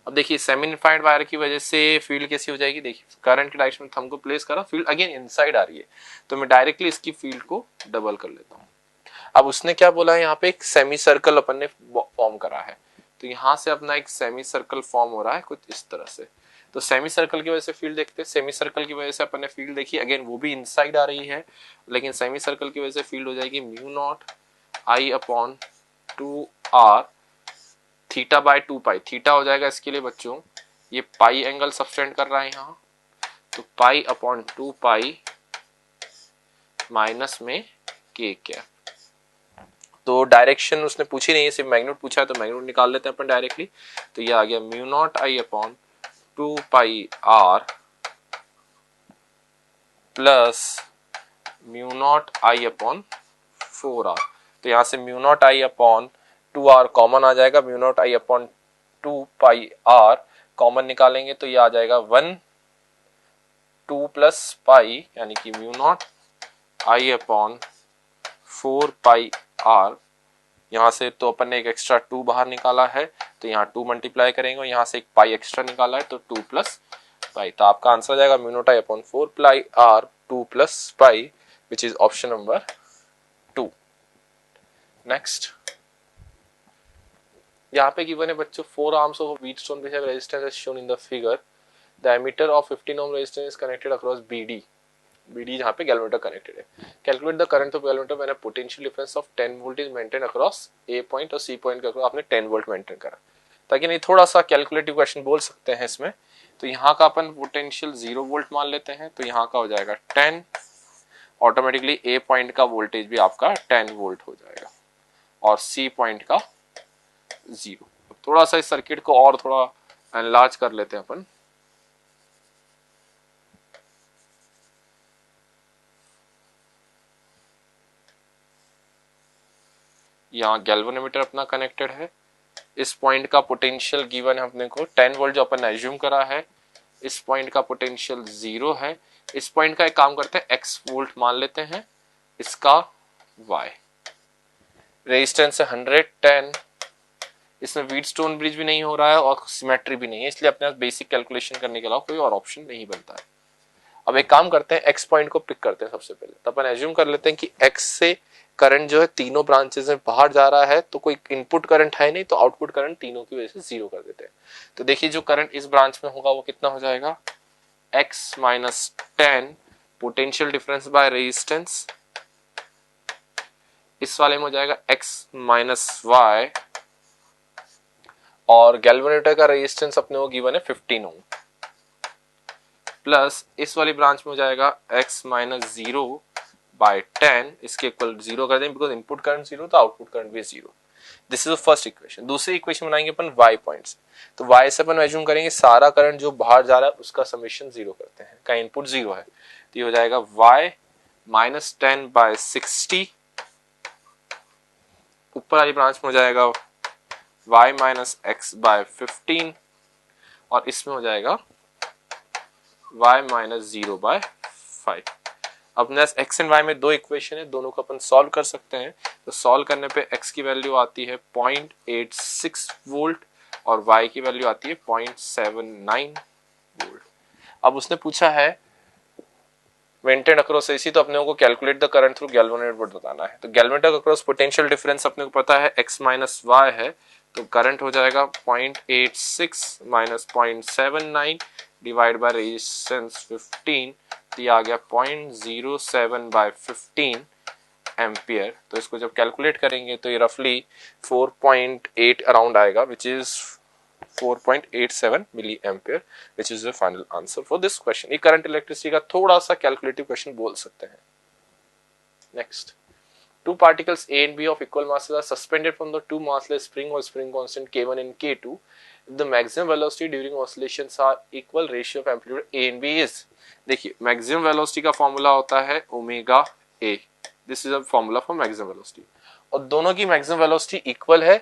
अब देखिए सेमी इनफाइनाइट वायर की वजह से फील्ड कैसी हो जाएगी, देखिए करंट की डायरेक्शन में थंब को प्लेस करा, फील्ड अगेन इनसाइड आ रही है, तो मैं डायरेक्टली इसकी फील्ड को डबल कर लेता हूँ। अब उसने क्या बोला है, यहाँ पे एक सेमी सर्कल अपन ने फॉर्म करा है, तो यहाँ से अपना एक सेमी सर्कल फॉर्म हो रहा है कुछ इस तरह से। तो सेमी सर्कल की वजह से फील्ड देखते हैं। सेमी सर्कल की वजह से अपन ने फील्ड देखी, अगेन वो भी इनसाइड आ रही है, लेकिन सेमी सर्कल की वजह से फील्ड हो जाएगी mu naught I upon 2R theta by 2 pi. Theta हो जाएगा इसके लिए बच्चों, ये पाई एंगल सबटेंड कर रहा है यहाँ, तो पाई अपॉन 2 पाई माइनस में K क्या। तो डायरेक्शन उसने पूछी नहीं है, सिर्फ मैग्नीट्यूड पूछा है, तो मैग्नीट्यूड निकाल लेते हैं अपन डायरेक्टली। तो ये आ गया mu naught I upon 2 pi R plus mu not I upon 4r। तो यहाँ से mu not I upon 2r common आ जाएगा, mu not I upon 2 pi r common निकालेंगे तो ये आ जाएगा 1 2 प्लस पाई, यानी कि mu not I upon 4 pi r। यहाँ से तो अपन ने एक एक्स्ट्रा 2 बाहर निकाला है तो यहाँ 2 मल्टीप्लाई करेंगे, यहाँ से एक पाई एक्स्ट्रा निकाला है तो 2 प्लस पाई। तो आपका आंसर आ जाएगा mu not I upon 4 pi r 2 plus pi, which is option number 2। Next, यहाँ पे गिवन है बच्चों 4 arms of a Wheatstone which have resistance as shown in the figure. The emitter of 15 ohm resistance is connected across BD. BD जहाँ पे गैल्वेमीटर connected है। Calculate the current of गैल्वेमीटर when a potential difference of 10 volt is maintained across A point और C point का आपने 10 volt maintain करा, ताकि नहीं थोड़ा सा कैलकुलेटिव क्वेश्चन बोल सकते हैं इसमें। तो यहाँ का अपन पोटेंशियल 0 वोल्ट मान लेते हैं, तो यहाँ का हो जाएगा 10, ऑटोमेटिकली A पॉइंट का वोल्टेज भी आपका 10 वोल्ट हो जाएगा और C पॉइंट का 0। थोड़ा सा इस सर्किट को और थोड़ा एनलार्ज कर लेते हैं अपन। यहाँ गैल्वेनोमीटर अपना कनेक्टेड है, इस पॉइंट का पोटेंशियल गिवन है अपने को 10 वोल्ट जो अपन एज्यूम करा है, इस पॉइंट का पोटेंशियल 0 है, इस पॉइंट का एक काम करते हैं x वोल्ट मान लेते हैं, इसका y, रेजिस्टेंस है 110, इसमें व्हीटस्टोन ब्रिज भी नहीं हो रहा है और सिमेट्री भी नहीं है, इसलिए अपने पास बेसिक कैलकुलेशन करने के अलावा कोई और ऑप्शन नहीं बनता है। अब एक काम करते हैं, x पॉइंट को पिक करते हैं सबसे पहले। तो अपन एज्यूम कर लेते हैं कि x से करंट जो है तीनों ब्रांचेस में बाहर जा रहा है, तो कोई इनपुट करंट है नहीं, तो आउटपुट करंट तीनों की वजह से 0 कर देते हैं। तो देखिए जो करंट इस ब्रांच में होगा वो कितना हो जाएगा, x minus 10 potential difference by resistance, इस वाले में हो जाएगा x माइनस y, और गैल्वेनोमीटर का रेजिस्टेंस अपने को गिवन है 15 ओम, प्लस इस वाली ब्रांच में हो जाएगा x माइनस 0 बाय 10, इसके इक्वल 0 कर देंगे बिकॉज इनपुट करंट 0 तो आउटपुट करंट भी 0। This is the first equation. दूसरी इक्वेशन बनाएंगे अपन y पॉइंट से, तो y से अपन एज्यूम करेंगे सारा करंट जो बाहर जा रहा है उसका समेशन 0 करते हैं, का इनपुट 0 है, तो ये हो जाएगा y माइनस 10 बाय 60, ऊपर वाली ब्रांच में हो जाएगा y माइनस x बाय 15, और इसमें हो जाएगा y माइनस 0 बाय 5। अपने x एंड y में दो इक्वेशन है, दोनों को अपन सॉल्व कर सकते हैं। तो सॉल्व करने पे x की वैल्यू आती है 0.86 वोल्ट और y की वैल्यू आती है 0.79 वोल्ट। अब उसने पूछा है मेंटेन अक्रॉस AC, तो अपने को calculate the current through galvanometer बताना है। तो गैल्वेनोमीटर अक्रॉस पोटेंशियल डिफरेंस अपने को पता है x माइनस y है, तो करंट हो जाएगा 0.86 माइनस 0.79 डिवाइड बाय रेजिस्टेंस 15, तो ये आ गया 0.07 बाय 15 एम्पियर। तो इसको जब कैलकुलेट करेंगे तो ये रफली 4.8 अराउंड आएगा, which is 4.87 milliampere, which is the final answer for this question. ये करंट इलेक्ट्रिसिटी का थोड़ा सा कैलकुलेटिव क्वेश्चन बोल सकते हैं। Next, two particles A and B of equal masses are suspended from the two massless spring or spring constant K1 and K2. If the maximum velocity during oscillations are equal, ratio of amplitude A and B is, देखिए maximum velocity का formula होता है omega A, this is a formula for maximum velocity, और दोनों की maximum velocity equal है,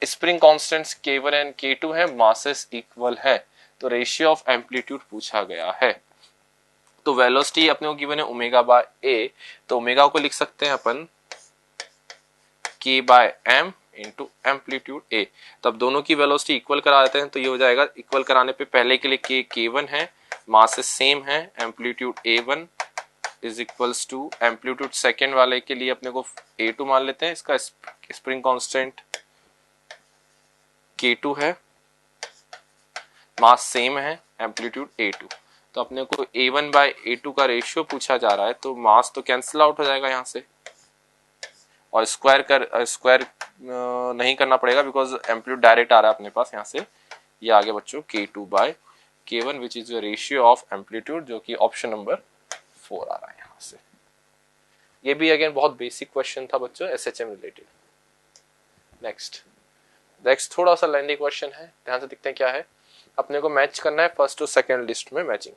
spring constants K1 and K2 है, masses equal है, तो रेशियो ऑफ एम्पलीट्यूड पूछा गया है। तो वेलोसिटी अपने को गिवन है ओमेगा बाय ए, तो ओमेगा को लिख सकते हैं अपन k by m into amplitude a। तो अब दोनों की वेलोसिटी इक्वल करा देते हैं, तो ये हो जाएगा, इक्वल कराने पे पहले के लिए k k1 है, मासेस सेम है, amplitude a1 is equals to amplitude second वाले के लिए अपने को a2 मान लेते हैं, इसका स्प्रिंग कांस्टेंट k2 है, मास सेम है, एम्पलीट्यूड a2। तो अपने को a1 बाय a2 का रेशियो पूछा जा रहा है, तो मास तो कैंसिल आउट हो जाएगा यहाँ से, और स्क्वायर नहीं करना पड़ेगा बिकॉज एम्पलीट्यूड डायरेक्ट आ रहा है अपने पास यहाँ से। ये आ गया बच्चों k2 by k1 which is the ratio of amplitude, जो कि ऑप्शन नंबर 4 आ रहा है यहाँ से। ये भी अगेन बहुत बेसिक क्वेश्चन था बच्चों, SHM रिलेटेड। नेक्स्ट थोड़ा सा लेंथी क्वेश्चन है, ध्यान से देखते हैं क्या है। अपने को मैच करना है फर्स्ट और सेकंड लिस्ट में मैचिंग।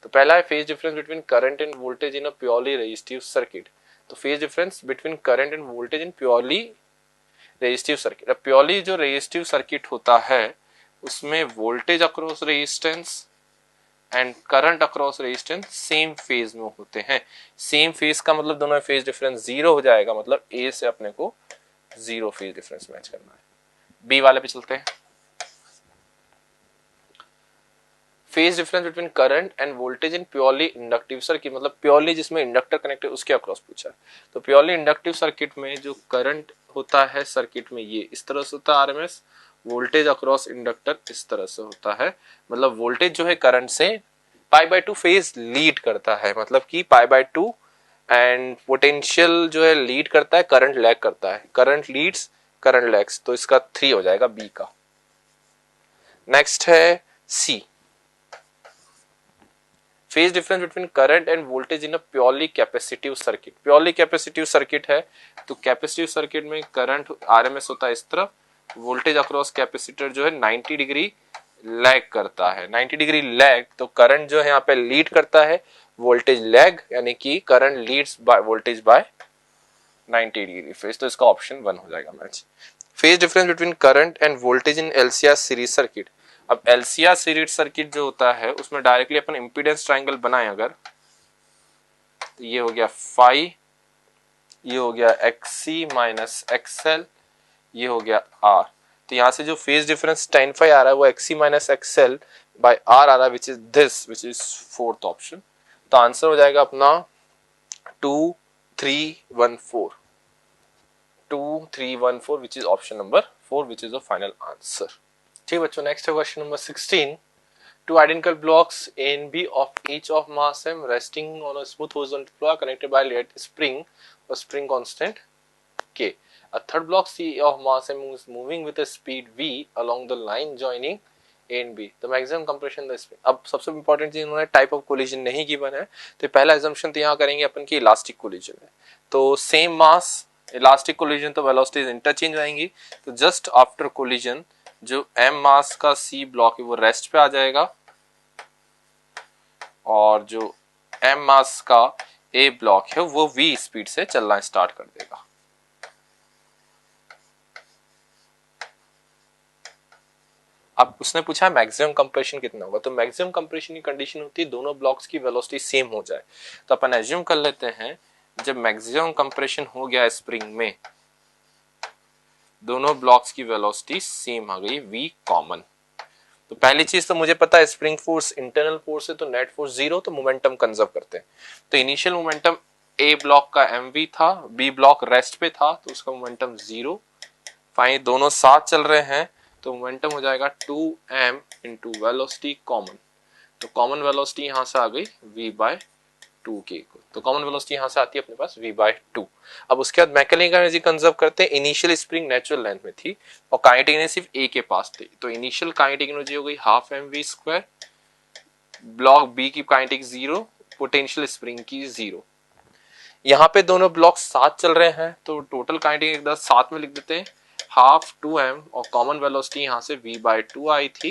तो पहला है phase difference between current and voltage in a purely resistive circuit. तो phase difference between current and voltage in purely resistive circuit. अब प्योरली जो रेजिस्टिव सर्किट होता है उसमें voltage across resistance and current across resistance same phase में होते हैं। Same phase का मतलब दोनों फेज डिफरेंस जीरो हो जाएगा, मतलब ए से अपने को जीरो फेज डिफरेंस मैच करना है। बी वाले पे चलते हैं। Phase difference between current and voltage in purely inductive circuit, मतलब प्योरली जिसमें इंडक्टर कनेक्टेड उसके अक्रॉस पूछा। तो प्योरली इंडक्टिव सर्किट में जो करंट होता है सर्किट में ये इस तरह से होता है आरएमएस, वोल्टेज अक्रॉस इंडक्टर इस तरह से होता है। मतलब वोल्टेज जो है करंट से पाई बाय 2 फेज लीड करता है, मतलब कि पाई बाय 2, एंड पोटेंशियल जो है लीड करता है, करंट लैग करता है। करंट लीड्स, करंट लैग्स, तो इसका 3 हो जाएगा बी का। नेक्स्ट है C, phase difference between current and voltage in a purely capacitive circuit. Purely capacitive circuit है तो कैपेसिटिव सर्किट में करंट आरएमएस होता है इस तरफ, वोल्टेज अक्रॉस कैपेसिटर जो है 90 डिग्री लैग करता है। 90 डिग्री लैग, तो करंट जो है यहाँ पे लीड करता है, वोल्टेज लैग, यानी कि current leads by voltage bye 90 degree phase. तो इसका ऑप्शन 1 हो जाएगा match. Phase difference between current and voltage in LCR series circuit. अब एलसीआर सीरीज सर्किट जो होता है उसमें डायरेक्टली अपन इंपीडेंस ट्रायंगल बनाए अगर, तो ये हो गया फाई, ये हो गया एक्सी माइनस एक्सएल, ये हो गया आर। तो यहां से जो फेज डिफरेंस tan फाई आ रहा है वो XC minus XL by R आ रहा है, which is this, which is fourth option. तो आंसर हो जाएगा अपना 2314, 2314, which is option number 4, which is the final answer. ठीक बच्चों, नेक्स्ट है question number 16। Two identical blocks A and B of each of mass m resting on a smooth horizontal floor connected by lead spring or spring constant K. A third block C of mass m is moving with a speed V along the line joining A and B. The maximum compression the spring. अब सबसे important चीज उन्होंने type of collision नहीं given है, तो पहला assumption तो यहाँ करेंगे अपन की इलास्टिक कोलिजन है। तो सेम मास इलास्टिक कोलिजन तो वेलोसिटीज इंटरचेंज आएंगी, तो जस्ट आफ्टर कोलिजन जो m मास का C ब्लॉक है वो रेस्ट पे आ जाएगा, और जो m मास का A ब्लॉक है वो v स्पीड से चलना स्टार्ट कर देगा। अब उसने पूछा मैक्सिमम कंप्रेशन कितना होगा, तो मैक्सिमम कंप्रेशन की कंडीशन होती है दोनों ब्लॉक्स की वेलोसिटी सेम हो जाए। तो अपन एज्यूम कर लेते हैं जब मैक्सिमम कंप्रेशन हो गया स्प्रिंग में, दोनों ब्लॉक्स की वेलोसिटी सेम आ गई, v कॉमन। तो पहली चीज तो मुझे पता है स्प्रिंग फोर्स इंटरनल फोर्स है, तो नेट फोर्स जीरो, तो मोमेंटम कंजर्व करते हैं। तो इनिशियल मोमेंटम ए ब्लॉक का mv था, बी ब्लॉक रेस्ट पे था, तो उसका मोमेंटम जीरो। फाइन, दोनों साथ चल रहे हैं तो मोमेंटम हो जाएगा 2m इंटू वेलोसिटी कॉमन। तो कॉमन वेलोसिटी यहां से आ गई v बाय 2k को, तो कॉमन वेलोसिटी यहां से आती है अपने पास v बाय 2। अब उसके बाद मैकेनिकल एनर्जी कंजर्व करते हैं। इनिशियल स्प्रिंग नेचुरल लेंथ में थी और काइनेटिक एनर्जी सिर्फ a के पास थी, तो इनिशियल काइनेटिक एनर्जी हो गई half mv square, block b की काइनेटिक जीरो, पोटेंशियल स्प्रिंग की जीरो। यहाँ पे दोनों ब्लॉक साथ चल रहे हैं तो टोटल काइनेटिक एक बार साथ में लिख देते हैं, हाफ 2m, और कॉमन वेलोसिटी यहाँ से v बाय 2 आई थी,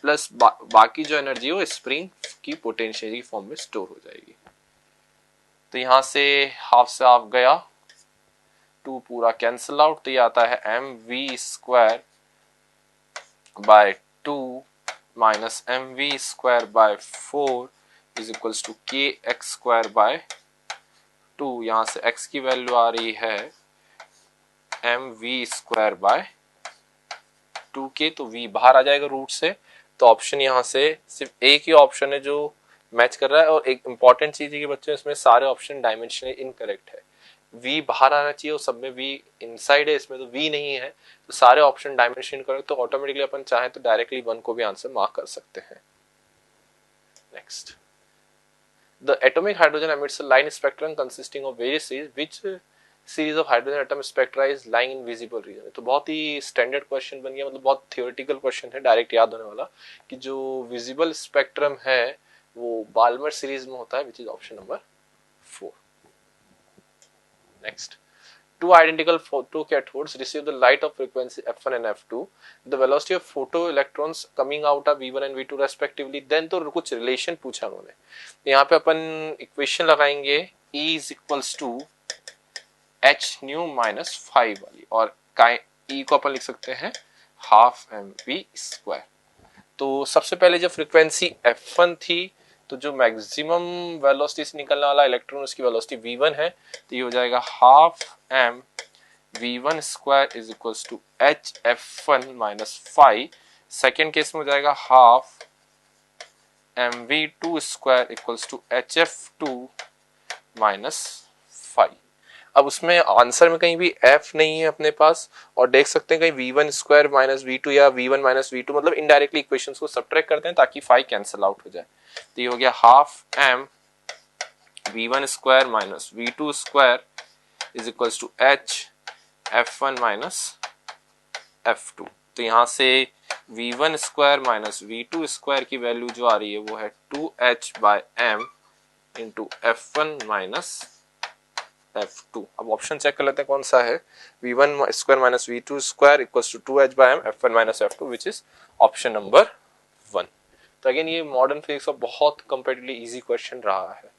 प्लस बाकी जो एनर्जी वो स्प्रिंग की पोटेंशियल की फॉर्म में स्टोर हो जाएगी। तो यहां से हाफ से हाफ गया, 2 पूरा कैंसिल आउट, तो ये आता है mv square by 2 minus mv square by 4 is equals to kx square by 2। यहां से x की वैल्यू आ रही है mv स्क्वायर बाय 2k, तो v बाहर आ जाएगा रूट से। तो ऑप्शन यहां से सिर्फ एक ही ऑप्शन है जो मैच कर रहा है, और एक इंपॉर्टेंट चीज है कि बच्चों इसमें सारे ऑप्शन डायमेंशनली इनकरेक्ट है। v बाहर आना चाहिए और सब में v इनसाइड है, इसमें तो v नहीं है, तो सारे ऑप्शन डायमेंशन इनकरेक्ट, तो ऑटोमेटिकली अपन चाहे तो डायरेक्टली 1 को भी आंसर मार्क कर सकते हैं। Next, the atomic hydrogen emits a line spectrum consisting of various series, which series of hydrogen atom spectra is lying in visible region. तो बहुत ही स्टैंडर्ड क्वेश्चन बन गया, मतलब बहुत थियोरेटिकल क्वेश्चन है, डायरेक्ट याद होने वाला, कि जो विजिबल स्पेक्ट्रम है वो बाल्मर सीरीज में होता है, which is option number 4। Next, two identical photocathodes receive the light of frequency f1 and f2, the velocity of photoelectrons coming out of v1 and v2 respectively, then तो कुछ relation पूछा उन्होंने। यहाँ पे अपन equation लगाएंगे E is equals to h nu minus phi वाली, और E को अपन लिख सकते हैं हाफ mv स्क्वायर। तो सबसे पहले जब फ्रीक्वेंसी f1 थी तो जो मैक्सिमम वेलोसिटी से निकलने वाला इलेक्ट्रॉन उसकी वेलोसिटी v1 है, तो ये हो जाएगा half m v1 square is equals to h f1 minus phi. Second case में हो जाएगा half m v2 square equals to h f2 minus phi. अब उसमें आंसर में कहीं भी f नहीं है अपने पास, और देख सकते हैं कहीं v1 स्क्वायर माइनस v2 या v1 माइनस v2, मतलब इनडायरेक्टली इक्वेशंस को सब्ट्रैक्ट करते हैं ताकि फाई कैंसिल आउट हो जाए। तो ये हो गया half m v1 square minus v2 square is equals to h f1 minus f2। तो यहाँ से v1 square minus v2 square की वैल्यू जो आ रही है वो है 2h by m into f1 minus f2। अब ऑप्शन चेक कर लेते हैं कौन सा है, v1 square minus v2 square equals to 2h by m f1 minus f2, which is option number 1। तो अगेन ये मॉडर्न फिजिक्स का बहुत कंपैरेटिवली इजी क्वेश्चन रहा है।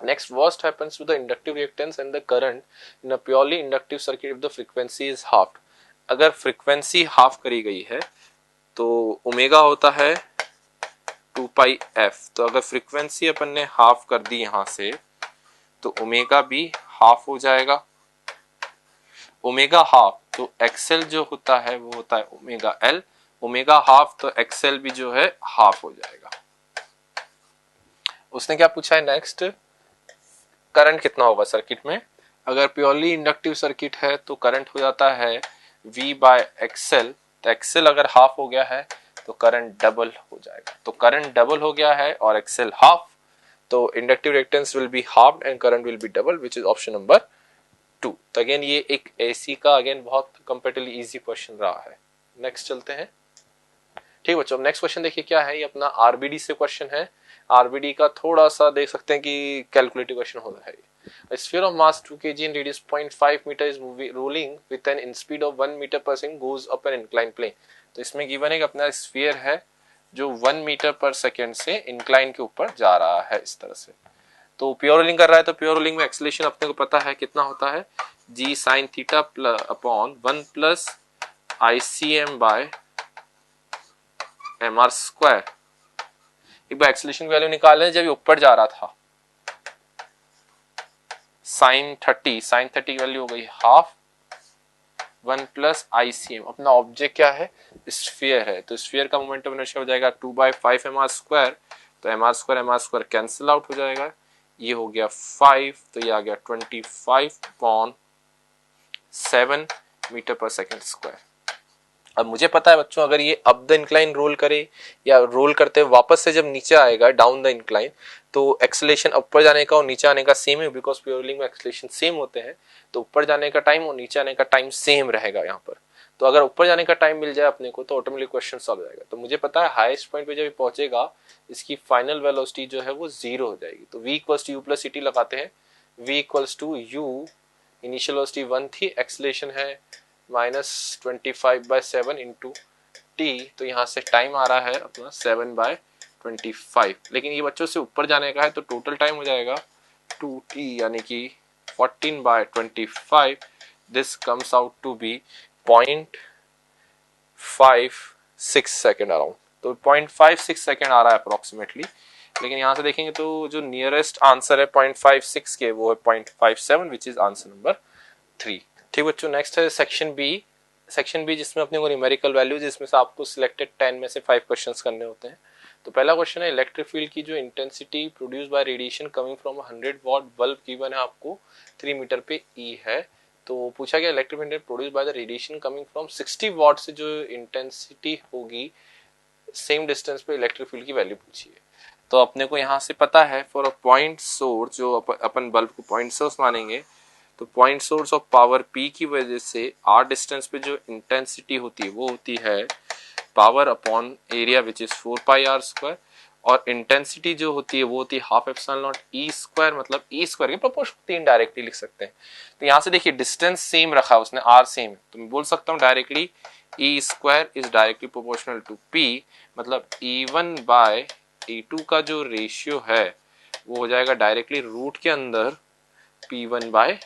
Next, what happens to the inductive reactance and the current in a purely inductive circuit if the frequency is half. अगर frequency half करी गई है तो ओमेगा होता है 2 पाई f। तो अगर फ्रीक्वेंसी अपन ने हाफ कर दी यहां से तो ओमेगा भी हाफ हो जाएगा। ओमेगा हाफ तो एक्सएल जो होता है वो होता है ओमेगा एल, ओमेगा हाफ तो एक्सएल भी जो है हाफ हो जाएगा। उसने क्या पूछा है नेक्स्ट, करंट कितना होगा सर्किट में। अगर प्योरली इंडक्टिव सर्किट है तो करंट हो जाता है V बाय एक्सएल, तो एक्सएल अगर हाफ हो गया है तो करंट डबल हो जाएगा। तो करंट डबल हो गया है और एक्सएल हाफ, तो inductive reactance will be half and current will be double, which is option number 2। तो अगेन ये एक एसी का अगेन बहुत कंपैरेटिवली इजी क्वेश्चन रहा है। नेक्स्ट चलते हैं। ठीक बच्चों, नेक्स्ट क्वेश्चन देखिए क्या है, ये अपना आरबीडी से क्वेश्चन है। आरबीडी का थोड़ा सा देख सकते हैं कि कैलकुलेटिव क्वेश्चन हो रहा है। A sphere of mass 2 kg and radius 0.5 meter is rolling with an speed of 1 meter per second goes up an inclined plane। तो इसमें गिवन है कि अपना स्फीयर है जो 1 मीटर पर सेकेंड से इंक्लाइन के ऊपर जा रहा है इस तरह से। तो प्योर रोलिंग कर रहा है, तो प्योर रोलिंग में एक्सेलरेशन अपने को पता है कितना होता है, g sin theta upon 1 plus ICM by mr square. एक बार एक्सेलरेशन की वैल्यू निकाल लें, जब ये ऊपर जा रहा था sin 30 की वैल्यू हो गई हाफ 1 प्लस ICM। अपना ऑब्जेक्ट क्या है, स्फीयर है, तो स्फीयर का मोमेंटम इनर्शिया हो जाएगा 2/5 mr स्क्वायर। तो mr स्क्वायर कैंसिल आउट हो जाएगा, ये हो गया 5, तो ये आ गया 25/7 मीटर पर सेकेंड स्क्वायर। अब मुझे पता है बच्चों, अगर ये अप द इंक्लाइन रोल करे या रोल करते वापस से जब नीचे आएगा डाउन द इंक्लाइन, तो एक्सेलरेशन ऊपर जाने का और नीचे आने का सेम है, बिकॉज प्योर रोलिंग में एक्सेलरेशन सेम होते हैं। तो ऊपर जाने का टाइम और नीचे आने का टाइम सेम रहेगा यहाँ पर। तो अगर ऊपर जाने का टाइम मिल जाए अपने को तो ऑटोमेटिक क्वेश्चन सॉल्व हो जाएगा। तो मुझे पता है हाईएस्ट पॉइंट पे जब पहुंचेगा इसकी फाइनल वेलोसिटी जो है वो 0 हो जाएगी। तो v equals to U plus ct लगाते हैं। v equals to U, initial velocity 1 थी, एक्सेलरेशन है -25/7 इंटू टी। तो यहाँ से टाइम आ रहा है अपना 7/25, लेकिन ये बच्चों से ऊपर जाने का है तो टोटल टाइम हो जाएगा 2t यानी कि 14/25। This comes out to be 0.56 second around. तो 0.56 सेकेंड आ रहा है अप्रोक्सीमेटली, लेकिन यहाँ से देखेंगे तो जो नियरेस्ट आंसर है 0.56 के वो है 0.57, विच इज आंसर नंबर 3। ठीक बच्चों, नेक्स्ट है सेक्शन बी। सेक्शन बी जिसमें अपने को न्यूमेरिकल वैल्यूज, जिसमें से आपको सिलेक्टेड 10 में से 5 क्वेश्चंस करने होते हैं। तो पहला क्वेश्चन है इलेक्ट्रिक फील्ड की जो intensity produce by radiation coming from 100 what bulb given है आपको 3 मीटर पे E है। तो पूछा गया electric field produce by the radiation coming from 60 what से जो इंटेंसिटी होगी सेम डिस्टेंस पे इलेक्ट्रिक फील्ड की वैल्यू पूछी है। तो अपने को यहाँ से पता है फॉर अ पॉइंट सोर्स, जो अपन बल्ब को पॉइंट सोर्स मानेंगे, तो point source of power P की वजह से r डिस्टेंस पे जो इंटेंसिटी होती है वो होती है power upon area which is 4 pi r square. और इंटेंसिटी जो होती है वो होती है half epsilon not E square, मतलब ई स्क्वायर के प्रोपोर्शनल होती है, इनडायरेक्टली लिख सकते हैं। तो यहाँ से देखिए डिस्टेंस सेम रखा है उसने, आर सेम है, तो मैं बोल सकता हूँ directly E square is directly proportional to P, मतलब E1 बाय E2 का जो रेशियो है वो हो जाएगा डायरेक्टली रूट के अंदर P1 बाय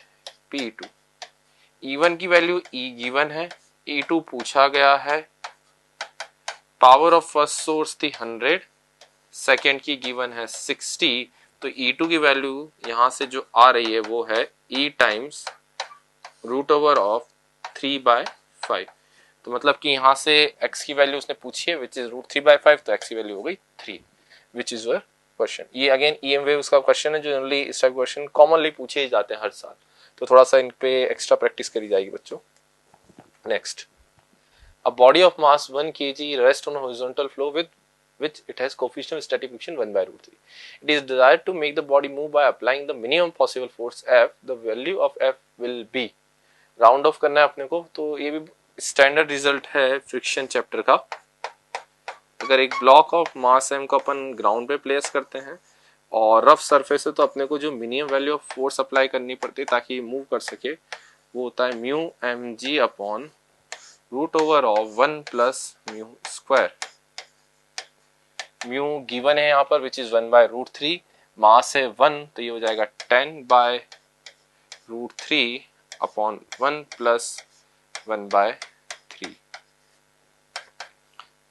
P2। E1 की वैल्यू E गिवन है, E2 पूछा गया है, पावर ऑफ फर्स्ट सोर्स थी 100, सेकेंड की गिवन है 60, तो E2 की वैल्यू यहां से जो आ रही है वो है E times root over of 3/5। तो मतलब कि यहाँ से x की वैल्यू उसने पूछी है विच इज रूट 3/5, तो x की वैल्यू हो गई 3, विच इज योर क्वेश्चन। ये अगेन EM वेव्स का क्वेश्चन है जो जनरली इस टाइप क्वेश्चन कॉमनली पूछे ही जाते हैं हर साल, तो थोड़ा सा इन पे एक्स्ट्रा प्रैक्टिस करी जाएगी बच्चों। Next, a body of mass 1 kg rests on a horizontal flow with which it has coefficient of static friction 1/√3. It is desired to make the body move by applying the minimum possible force F. The value of F will be, round of करना है अपने को, तो ये भी standard result है friction chapter का। अगर एक ब्लॉक ऑफ मास m को अपन ग्राउंड पे प्लेस करते हैं और रफ सरफेस है तो अपने को जो minimum value of force apply करनी पड़ती है ताकि ये मूव कर सके वो होता है mu mg upon root over of 1 plus mu square. Mu given है यहाँ पर विच इज 1/√3, मास है 1 तो ये हो जाएगा 10/√3 अपॉन 1 प्लस 1/3,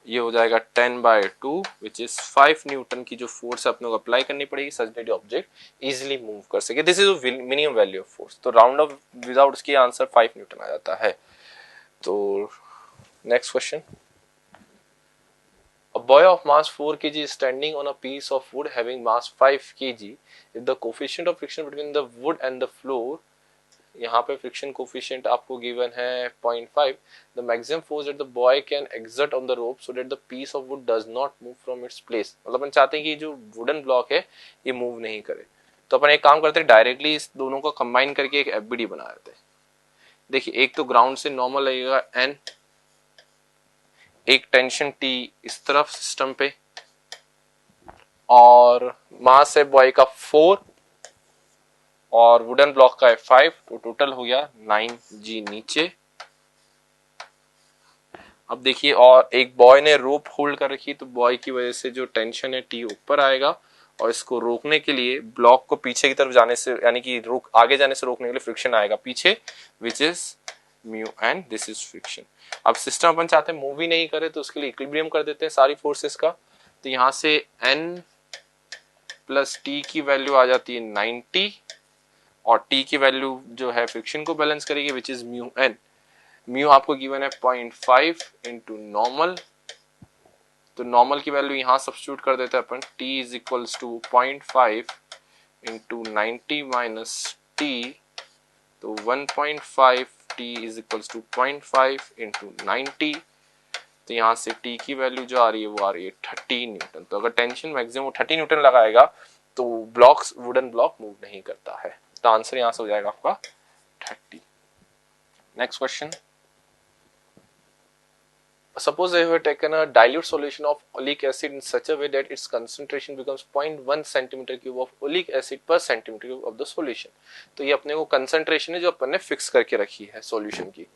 ये हो जाएगा 10/2 विच इज 5 न्यूटन की जो फोर्स अपने को अप्लाई करनी पड़ेगी such that object easily move कर सके। This is minimum value of force, तो राउंड ऑफ विदाउट उसकी आंसर 5 न्यूटन आ जाता है। तो next question, a boy of mass 4 kg is standing on a piece of wood having mass 5 kg. If the coefficient of friction between the wood and the floor, यहाँ पे friction coefficient आपको given है 0.5, the maximum force that the boy can exert on the rope so that the piece of wood does not move from its place, मतलब अपन चाहते हैं कि जो wooden block है ये मूव नहीं करे, तो अपन एक काम करते हैं डायरेक्टली इस दोनों को कंबाइन करके एक FBD बना देते हैं। देखिए एक तो ग्राउंड से नॉर्मल लगेगा N, एक टेंशन T इस तरफ सिस्टम पे, और मास है बॉय का 4 और वुडन ब्लॉक का है 5, तो टोटल हो गया 9g नीचे। अब देखिए और एक बॉय ने रोप होल्ड कर रखी, तो बॉय की वजह से जो टेंशन है T ऊपर आएगा और इसको रोकने के लिए ब्लॉक को पीछे की तरफ जाने से यानी कि आगे जाने से रोकने के लिए फ्रिक्शन आएगा पीछे विच is mu and this is friction. अब सिस्टम अपन चाहते हैं मूव ही नहीं करे तो उसके लिए इक्विलिब्रियम कर देते हैं सारी फोर्सेस का, तो यहां से n प्लस टी की वैल्यू आ जाती है 90 और t की वैल्यू जो है फ्रिक्शन को बैलेंस करेगी which is mu n। Mu आपको गिवन है 0.5 इंटू नॉर्मल, तो नॉर्मल की वैल्यू यहां सब्स्टिट्यूट कर देते हैं अपन, t is equals to 0.5 into 90 minus T, तो 1.5 t is equals to 0.5 into 90, तो यहाँ से t की वैल्यू जो आ रही है वो आ रही है 30 न्यूटन। तो अगर टेंशन मैक्सिमम 30 न्यूटन लगाएगा तो ब्लॉक्स वुडन ब्लॉक मूव नहीं करता है, तो आंसर यहाँ से हो जाएगा आपका 30। Next question, suppose I have taken a dilute solution of oleic acid in such a way that its concentration becomes 0.1 centimeter cube of oleic acid per centimeter cube of the solution। तो ये अपने को concentration है जो अपन ने fix करके रखी है सॉल्यूशन की।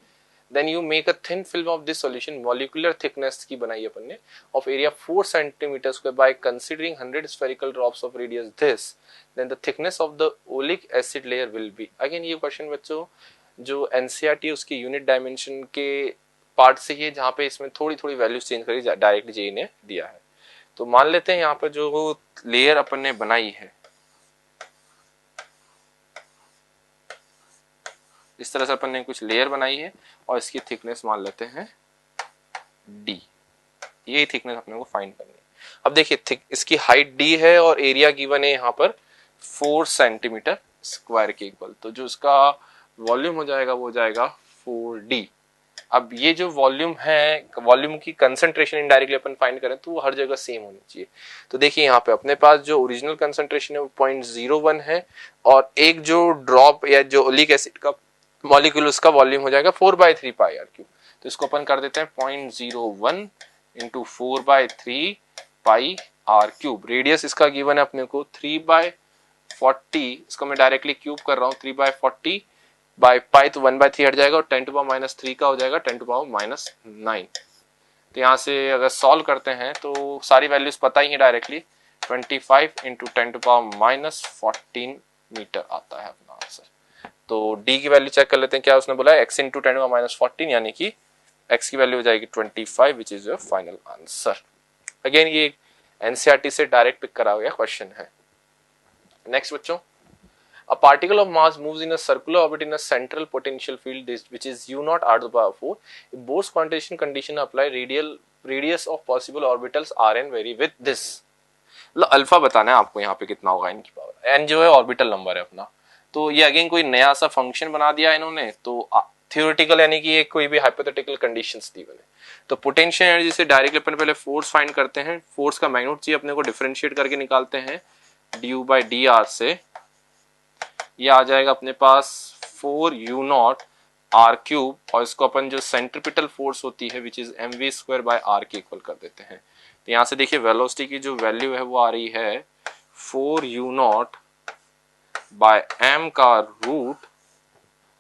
Then you make a thin film of this solution, molecular thickness की बनाई अपन ने of area 4 centimeter square by considering 100 spherical drops of radius this, then the thickness of the oleic acid layer will be। Again ये question बच्चों जो NCERT उसकी unit dimension के part से ही जहां पे इसमें थोड़ी थोड़ी वैल्यूज चेंज करी डायरेक्ट जेई ने दिया है। तो मान लेते हैं यहाँ पर जो लेयर अपन ने बनाई है इस तरह से अपन ने कुछ लेयर बनाई है और इसकी थिकनेस मान लेते हैं d, ये थिकनेस अपने को फाइंड करनी है। अब देखिए इसकी हाइट d है और एरिया गिवन है यहाँ पर 4 सेंटीमीटर स्क्वायर के इक्वल, तो जो इसका वॉल्यूम हो जाएगा वो हो जाएगा 4d। अब ये जो वॉल्यूम है, वॉल्यूम की कंसंट्रेशन इनडायरेक्टली अपन फाइंड करें तो वो हर जगह सेम होनी चाहिए। तो देखिए यहाँ पे अपने पास जो ओरिजिनल कंसंट्रेशन है वो 0.01 है और एक जो ड्रॉप या जो ओलिक एसिड का मॉलिक्यूल उसका वॉल्यूम हो जाएगा 4/3 पाई आर क्यूब। तो इसको अपन कर देते हैं 0.01 into 4/3 pi R cube. Radius इसका गिवन है अपने को 3/40, इसको मैं डायरेक्टली क्यूब कर रहा हूँ, 3/40 बाय पाई, तो 1/3 हट जाएगा और 10⁻³ का हो जाएगा 10⁻⁹। तो यहाँ से अगर सॉल्व करते हैं तो सारी वैल्यूज पता ही है डायरेक्टली, 25 इंटू 10⁻⁻14 मीटर आता है अपना आंसर। तो डी की वैल्यू चेक कर लेते हैं, क्या उसने बोला x इंटू 10⁻⁻14, यानी कि x की वैल्यू हो जाएगी 25, which is your final answer. Again ये एनसीईआरटी से डायरेक्ट पिक करा गया क्वेश्चन है। नेक्स्ट बच्चों, a particle of mass moves in a circular orbit in a central potential field which is u naught r to the power 4. If Bohr's quantitation condition apply, radius of possible orbitals rn vary with this. मतलब alpha बताना है आपको यहाँ पे कितना होगा n की power, n जो है ऑर्बिटल नंबर है अपना। तो ये अगेन कोई नया सा फंक्शन बना दिया इन्होंने, तो थियोरेटिकल यानी कि ये कोई भी हाइपोथेटिकल कंडीशंस दी बने। तो पोटेंशियल एनर्जी से डायरेक्टली अपन पहले फोर्स फाइंड करते हैं, फोर्स का मैग्नीट्यूड चाहिए अपने को, डिफरेंशिएट करके निकालते हैं du/dr से, ये आ जाएगा अपने पास 4u0 r क्यूब, और इसको अपन जो सेंट्रीपिटल फोर्स होती है विच इज mv²/r के इक्वल कर देते हैं। तो यहाँ से देखिए वेलोसिटी की जो वैल्यू है वो आ रही है 4u0/m का रूट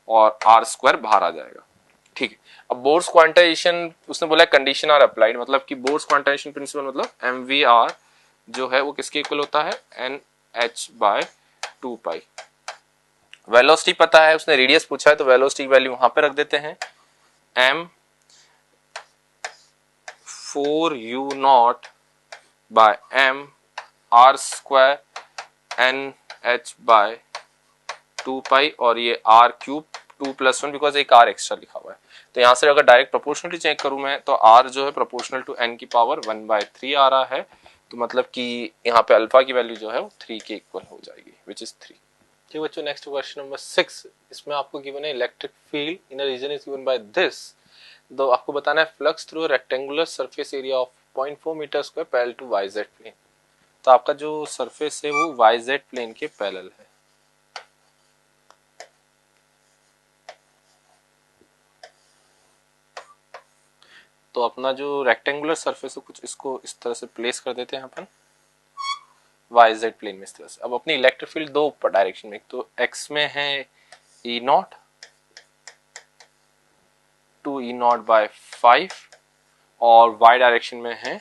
और r² बाहर आ जाएगा। ठीक है, अब बोर्स क्वांटाइजेशन उसने बोला कंडीशन आर अप्लाइड, मतलब कि बोर्स क्वांटाइजेशन प्रिंसिपल मतलब mvr जो है वो किसके इक्वल होता है, nh/2π। वेलोसिटी पता है, उसने रेडियस पूछा है तो वेलोसिटी की वैल्यू वहां पे रख देते हैं, m 4u0/m r² nh/2π, और ये r क्यूब 2+1 बिकॉज एक r एक्स्ट्रा लिखा हुआ है। तो यहाँ से अगर डायरेक्ट प्रोपोर्शनली चेक करूं मैं तो r जो है प्रोपोर्शनल टू n की पावर 1/3 आ रहा है, तो मतलब कि यहाँ पे अल्फा की वैल्यू जो है वो 3 के इक्वल हो जाएगी, विच इज 3। ठीक बच्चों, नेक्स्ट क्वेश्चन नंबर 6, इसमें आपको गिवन है electric field in a region is given by this. तो आपको बताना है flux through rectangular surface area of 0.4 metre square parallel to YZ plane. तो आपका जो सरफेस है वो वाईजेड प्लेन के पैरेलल है। तो अपना जो रेक्टेंगुलर सरफेस है कुछ इसको इस तरह से प्लेस कर देते हैं अपन वाईजेड प्लेन में इस तरह से। अब अपनी इलेक्ट्रिक फील्ड दो डायरेक्शन में, तो एक्स में है E0 टू E0/5 और y डायरेक्शन में है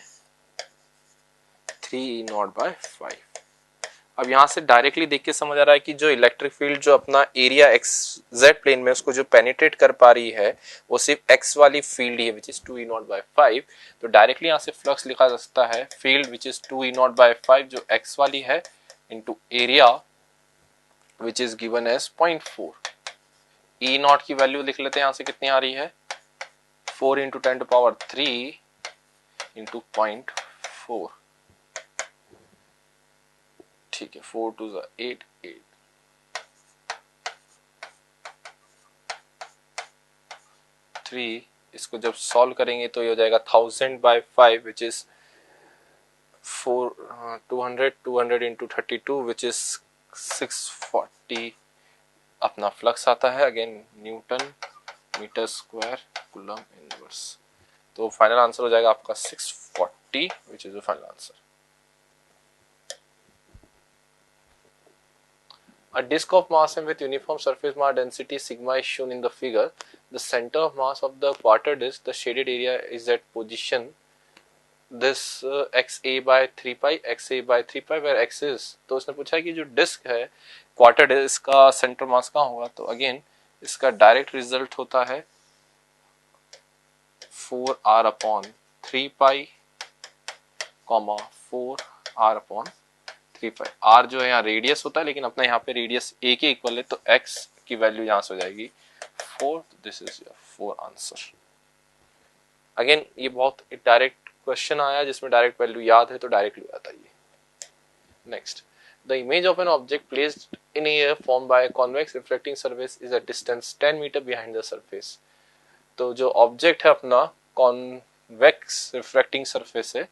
3E0/5। अब यहां से डायरेक्टली देख के समझ आ रहा है कि जो इलेक्ट्रिक फील्ड जो अपना एरिया XZ प्लेन में उसको जो पेनिट्रेट कर पा रही है वो सिर्फ x वाली फील्ड ही है विच इज 2E0/5। तो डायरेक्टली यहां से फ्लक्स लिखा जा सकता है फील्ड विच इज 2E0/5 जो x वाली है into area which is given as 0.4। E0 की वैल्यू लिख लेते हैं, यहां से कितनी आ रही है 4 इंटू 10⁻³ इंटू 0.4। ठीक है, 4 2 8 8। इसको जब सॉल्व करेंगे तो ये हो जाएगा 1000/5 which is 200 into 32 which is 640 अपना फ्लक्स आता है, again newton metre square coulomb inverse. तो फाइनल आंसर हो जाएगा आपका 640 which is the final answer. A disk of mass m with uniform surface mass density sigma is shown in the figure. The center of mass of the quarter disk, the shaded area is at position this xa/3π, xa/3π where x is। तो उसने पूछा है कि जो disc है quarter disc का centre mass कहाँ होगा, तो अगेन इसका डायरेक्ट रिजल्ट होता है 4r/3π, 4r/3π। r जो है यहाँ रेडियस होता है लेकिन अपना यहाँ पे रेडियस a के इक्वल है, तो x की वैल्यू यहाँ से हो जाएगी 4। This is your 4 answer. Again ये बहुत डायरेक्ट क्वेश्चन आया जिसमें डायरेक्ट वैल्यू याद है तो डायरेक्ट ले आता है। Next, the image of an object placed in air form by convex reflecting surface is a distance 10 metre behind the surface. तो जो ऑब्जेक्ट है अपना कॉन्वेक्स रिफ्लेक्टिंग सरफेस है,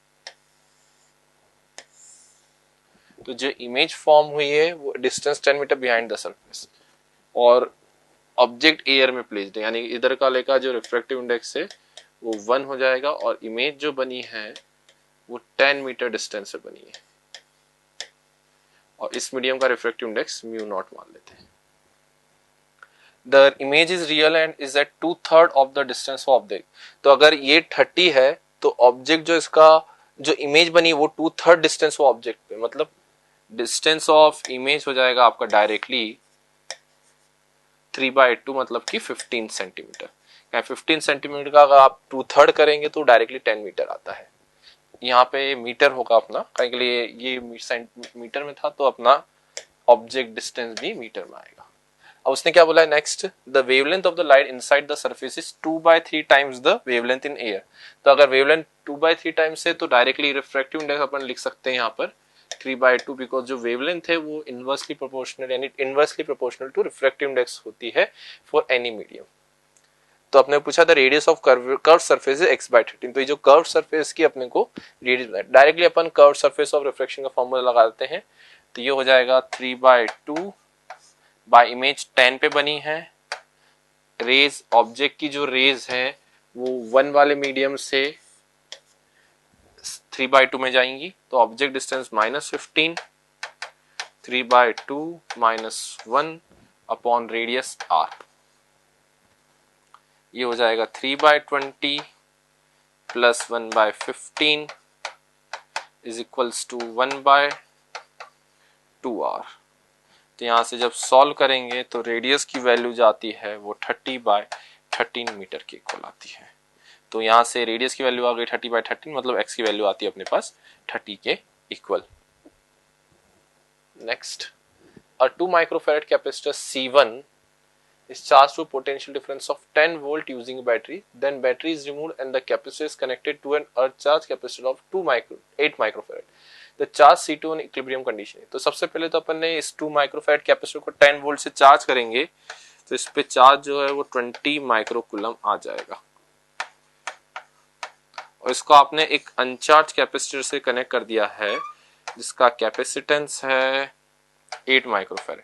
तो जो इमेज फॉर्म हुई है वो distance 10 metre behind the surface और ऑब्जेक्ट एयर में प्लेस्ड है, यानी इधर का लेका जो रिफ्रैक्टिव इंडेक्स है वो 1 हो जाएगा और इमेज जो बनी है वो 10 मीटर डिस्टेंस से बनी है, और इस मीडियम का रिफ्रैक्टिव इंडेक्स म्यू नॉट मान लेते हैं। The image is real and is at 2/3 of the distance of object. तो अगर ये 30 है तो ऑब्जेक्ट जो इसका जो इमेज बनी वो 2/3 डिस्टेंस ऑफ ऑब्जेक्ट पे, मतलब डिस्टेंस ऑफ इमेज हो जाएगा आपका डायरेक्टली 3/2 मतलब कि 15 सेंटीमीटर। 15 सेंटीमीटर का अगर आप 2/3 करेंगे तो डायरेक्टली 10 मीटर आता है। यहाँ पे मीटर होगा अपना, कहीं के लिए ये मीटर में था तो अपना ऑब्जेक्ट डिस्टेंस भी मीटर में आएगा। अब उसने क्या बोला है next, the wavelength of the light inside the surface is 2/3 times the wavelength in air. तो अगर वेवलेंथ 2/3 टाइम्स है तो डायरेक्टली रिफ्रैक्टिव इंडेक्स अपन लिख सकते हैं यहाँ पर 3/2, बिकॉज जो वेवलेंथ है वो इनवर्सली प्रोपोर्शनल यानी inversely proportional to refractive index होती है फॉर एनी मीडियम। तो अपने पूछा था radius of curve surface is x/13, तो ये जो कर्व सरफेस की अपने को रेडियस, डायरेक्टली अपन कर्व सरफेस ऑफ रिफ्लेक्शन का फॉर्मूला लगा देते हैं, तो ये हो जाएगा 3/2 बाय इमेज 10 पे बनी है। रेज ऑब्जेक्ट की जो रेज है वो 1 वाले मीडियम से 3/2 में जाएंगी, तो object distance -15, 3/2 -1 upon radius r, ये हो जाएगा 3/20 plus 1/15 is equals to 1/2r। तो यहाँ से जब सॉल्व करेंगे तो रेडियस की वैल्यू जाती है वो 30/13 मीटर के इक्वल आती है। तो यहाँ से रेडियस की वैल्यू आ गई 30/13, मतलब x की वैल्यू आती है अपने पास 30 के equal. Next, a 2 microfarad capacitor C1 is charged to potential difference of 10 volt using a battery, then battery is removed and the capacitor is connected to an earth charge capacitor of 8 microfarad. The charge C2 in equilibrium condition है। तो सबसे पहले तो अपन ने इस 2 microfarad capacitor को 10 volt से charge करेंगे, तो इस पे चार्ज जो है वो 20 माइक्रोकूलम आ जाएगा, और इसको आपने एक अनचार्ज कैपेसिटर से कनेक्ट कर दिया है जिसका कैपेसिटेंस है 8 माइक्रोफैराड।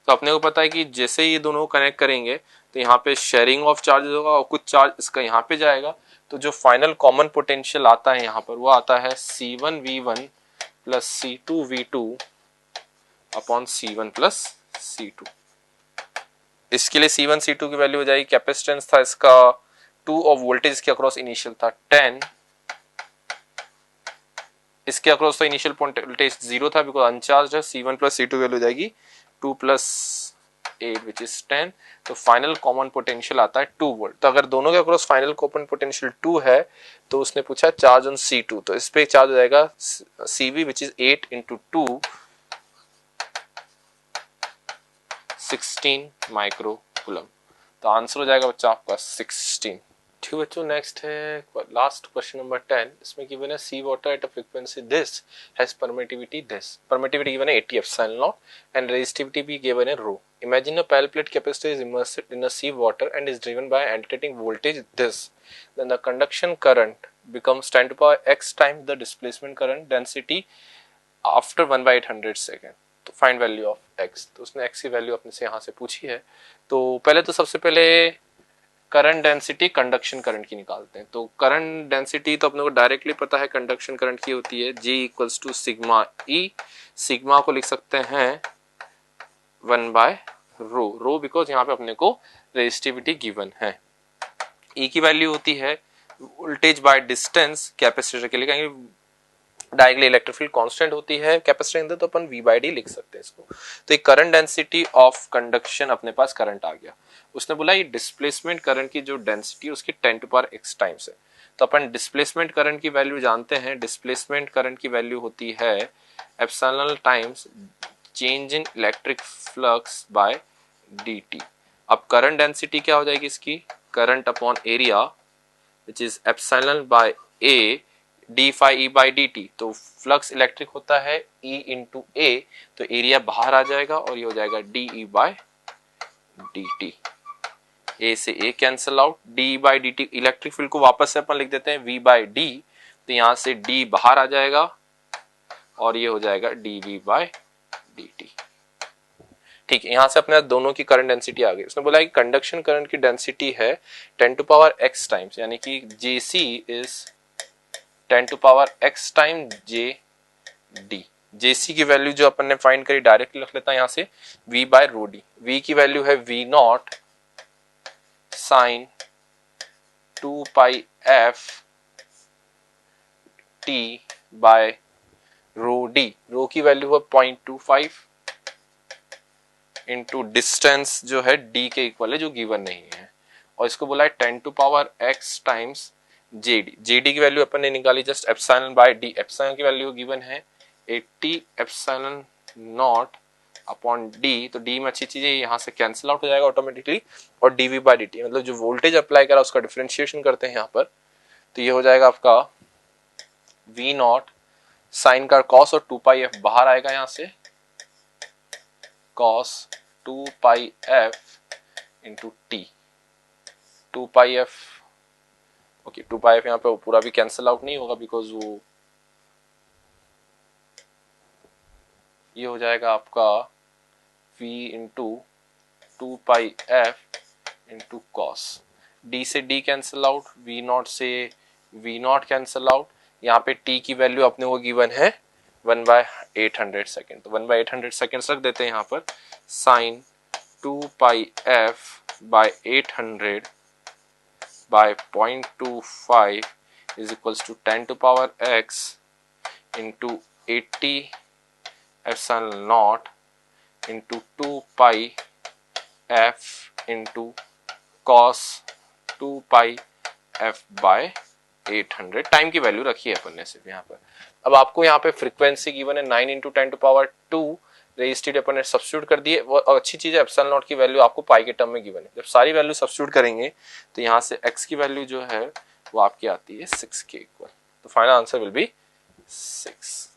तो अपने को पता है कि जैसे ये दोनों कनेक्ट करेंगे तो यहाँ पे शेयरिंग ऑफ चार्जेस होगा और कुछ चार्ज इसका यहाँ पे जाएगा, तो जो फाइनल कॉमन पोटेंशियल आता है यहाँ पर वो आता है C1V1 plus C2V2 upon C1 plus C2। इसके लिए C1 C2 की वैल्यू हो जाएगी, कैपेसिटेंस था इसका 2 और वोल्टेज इसके अक्रॉस इनिशियल था 10, इसके अक्रॉस तो इनिशियल वोल्टेज 0 था बिकॉज अनचार्ज है। C1 प्लस C2 वैल्यू जाएगी 2 प्लस 8 विच इज 10, तो फाइनल कॉमन पोटेंशियल आता है 2 वोल्ट। तो अगर दोनों के अक्रॉस फाइनल कॉमन पोटेंशियल 2 है तो उसने पूछा चार्ज ऑन C2, तो इस पे चार्ज हो जाएगा CV which is 8 into 2 16 microcoulomb. तो आंसर हो जाएगा बच्चा आपका 16। ठीक बच्चों, नेक्स्ट है लास्ट क्वेश्चन नंबर 10। इसमें गिवन है sea water at a frequency this has permittivity this, permittivity given है 80 एप्सिलॉन नॉट एंड रेजिस्टिविटी भी गिवन है rho. Imagine a parallel plate capacitor is immersed in a sea water and is driven by alternating voltage this, then the conduction current becomes 10 to power x times the displacement current density after 1/800 second। तो find value of x, तो उसने x की value अपने से यहाँ से पूछी है। तो पहले तो सबसे पहले करंट डेंसिटी कंडक्शन करंट की निकालते हैं। तो करंट डेंसिटी तो अपने को डायरेक्टली पता है कंडक्शन करंट की होती है G equals to sigma E। Sigma को लिख सकते हैं 1/रो, रो बिकॉज यहाँ पे अपने को रेजिस्टिविटी गिवन है। E की वैल्यू होती है वोल्टेज बाय डिस्टेंस कैपेसिटर के लिए, कहेंगे डायरेक्टली इलेक्ट्रिक फील्ड कांस्टेंट होती है कैपेसिटर अंदर, तो अपन V/D लिख सकते हैं इसको। तो एक करंट डेंसिटी ऑफ कंडक्शन अपने पास करंट आ गया। उसने बोला ये डिस्प्लेसमेंट करंट की जो डेंसिटी उसकी 10 टू पावर x टाइम्स है। तो अपन डिस्प्लेसमेंट करंट की वैल्यू जानते हैं, डिस्प्लेसमेंट करंट की वैल्यू होती है epsilon times change in electric flux by dt। अब करंट डेंसिटी क्या हो जाएगी इसकी, current upon area which is epsilon by a D phi E by D T. तो फ्लक्स इलेक्ट्रिक होता है E इंटू ए, तो एरिया बाहर आ जाएगा और ये हो जाएगा D E by D T. A से A cancel out, D by D T electric field को वापस से अपन लिख देते हैं V बाई डी, तो यहां से D बाहर आ जाएगा और ये हो जाएगा D V by D T. ठीक है, यहां से अपने दोनों की करंट डेंसिटी आ गई। उसने बोला कि कंडक्शन करंट की डेंसिटी है 10 टू पावर x टाइम्स, यानी कि JC is 10 to power x time J D. JC की वैल्यू जो अपन ने फाइंड करी डायरेक्टली लिख लेता है यहां से v by rho D. v की वैल्यू है v naught sine 2 pi f t by rho D. Rho की वैल्यू है 0.25 इंटू डिस्टेंस जो है d के इक्वल है जो गिवन नहीं है, और इसको बोला है 10 to power x times JD. JD की वैल्यू अपन ने निकाली just epsilon by D. Epsilon की वैल्यू गिवन है 80 एप्सिलॉन नॉट अपॉन डी, तो डी में अच्छी चीज है यहाँ से कैंसिल आउट हो जाएगा ऑटोमेटिकली, और डीवी बाय डी टी मतलब जो वोल्टेज अप्लाई करा उसका डिफरेंशिएशन करते हैं यहाँ पर, तो ये हो जाएगा आपका वी नॉट साइन का कॉस और 2 पाई एफ बाहर आएगा यहाँ से, cos 2 pi F into T. 2 pi F okay 2 pi F यहाँ पे पूरा भी कैंसिल आउट नहीं होगा बिकॉज वो ये हो जाएगा आपका v into 2 pi F into cos. d से d cancel out, v not से v नॉट कैंसिल आउट। यहाँ पे t की वैल्यू अपने को गिवन है 1/800 सेकेंड, तो 1/800 सेकेंड रख देते हैं यहाँ पर। Sine 2 pi F by 800 by 0.25 is equals to 10 to power x into 80 epsilon not into 2 pi F into cos 2 pi F by 800। Time की वैल्यू रखी है अपन ने सिर्फ यहाँ पर। अब आपको यहाँ पे फ्रीक्वेंसी गिवन है 9 इंटू 10 टू पावर 2 रेजिस्टेड, अपन ने सब्स्टिट्यूट कर दिए। वो अच्छी चीज है एप्सिलॉन नॉट की वैल्यू आपको पाई के टर्म में गिवन है। जब सारी वैल्यू सब्स्टिट्यूट करेंगे तो यहाँ से x की वैल्यू जो है वो आपकी आती है 6 के इक्वल, तो फाइनल आंसर विल बी 6।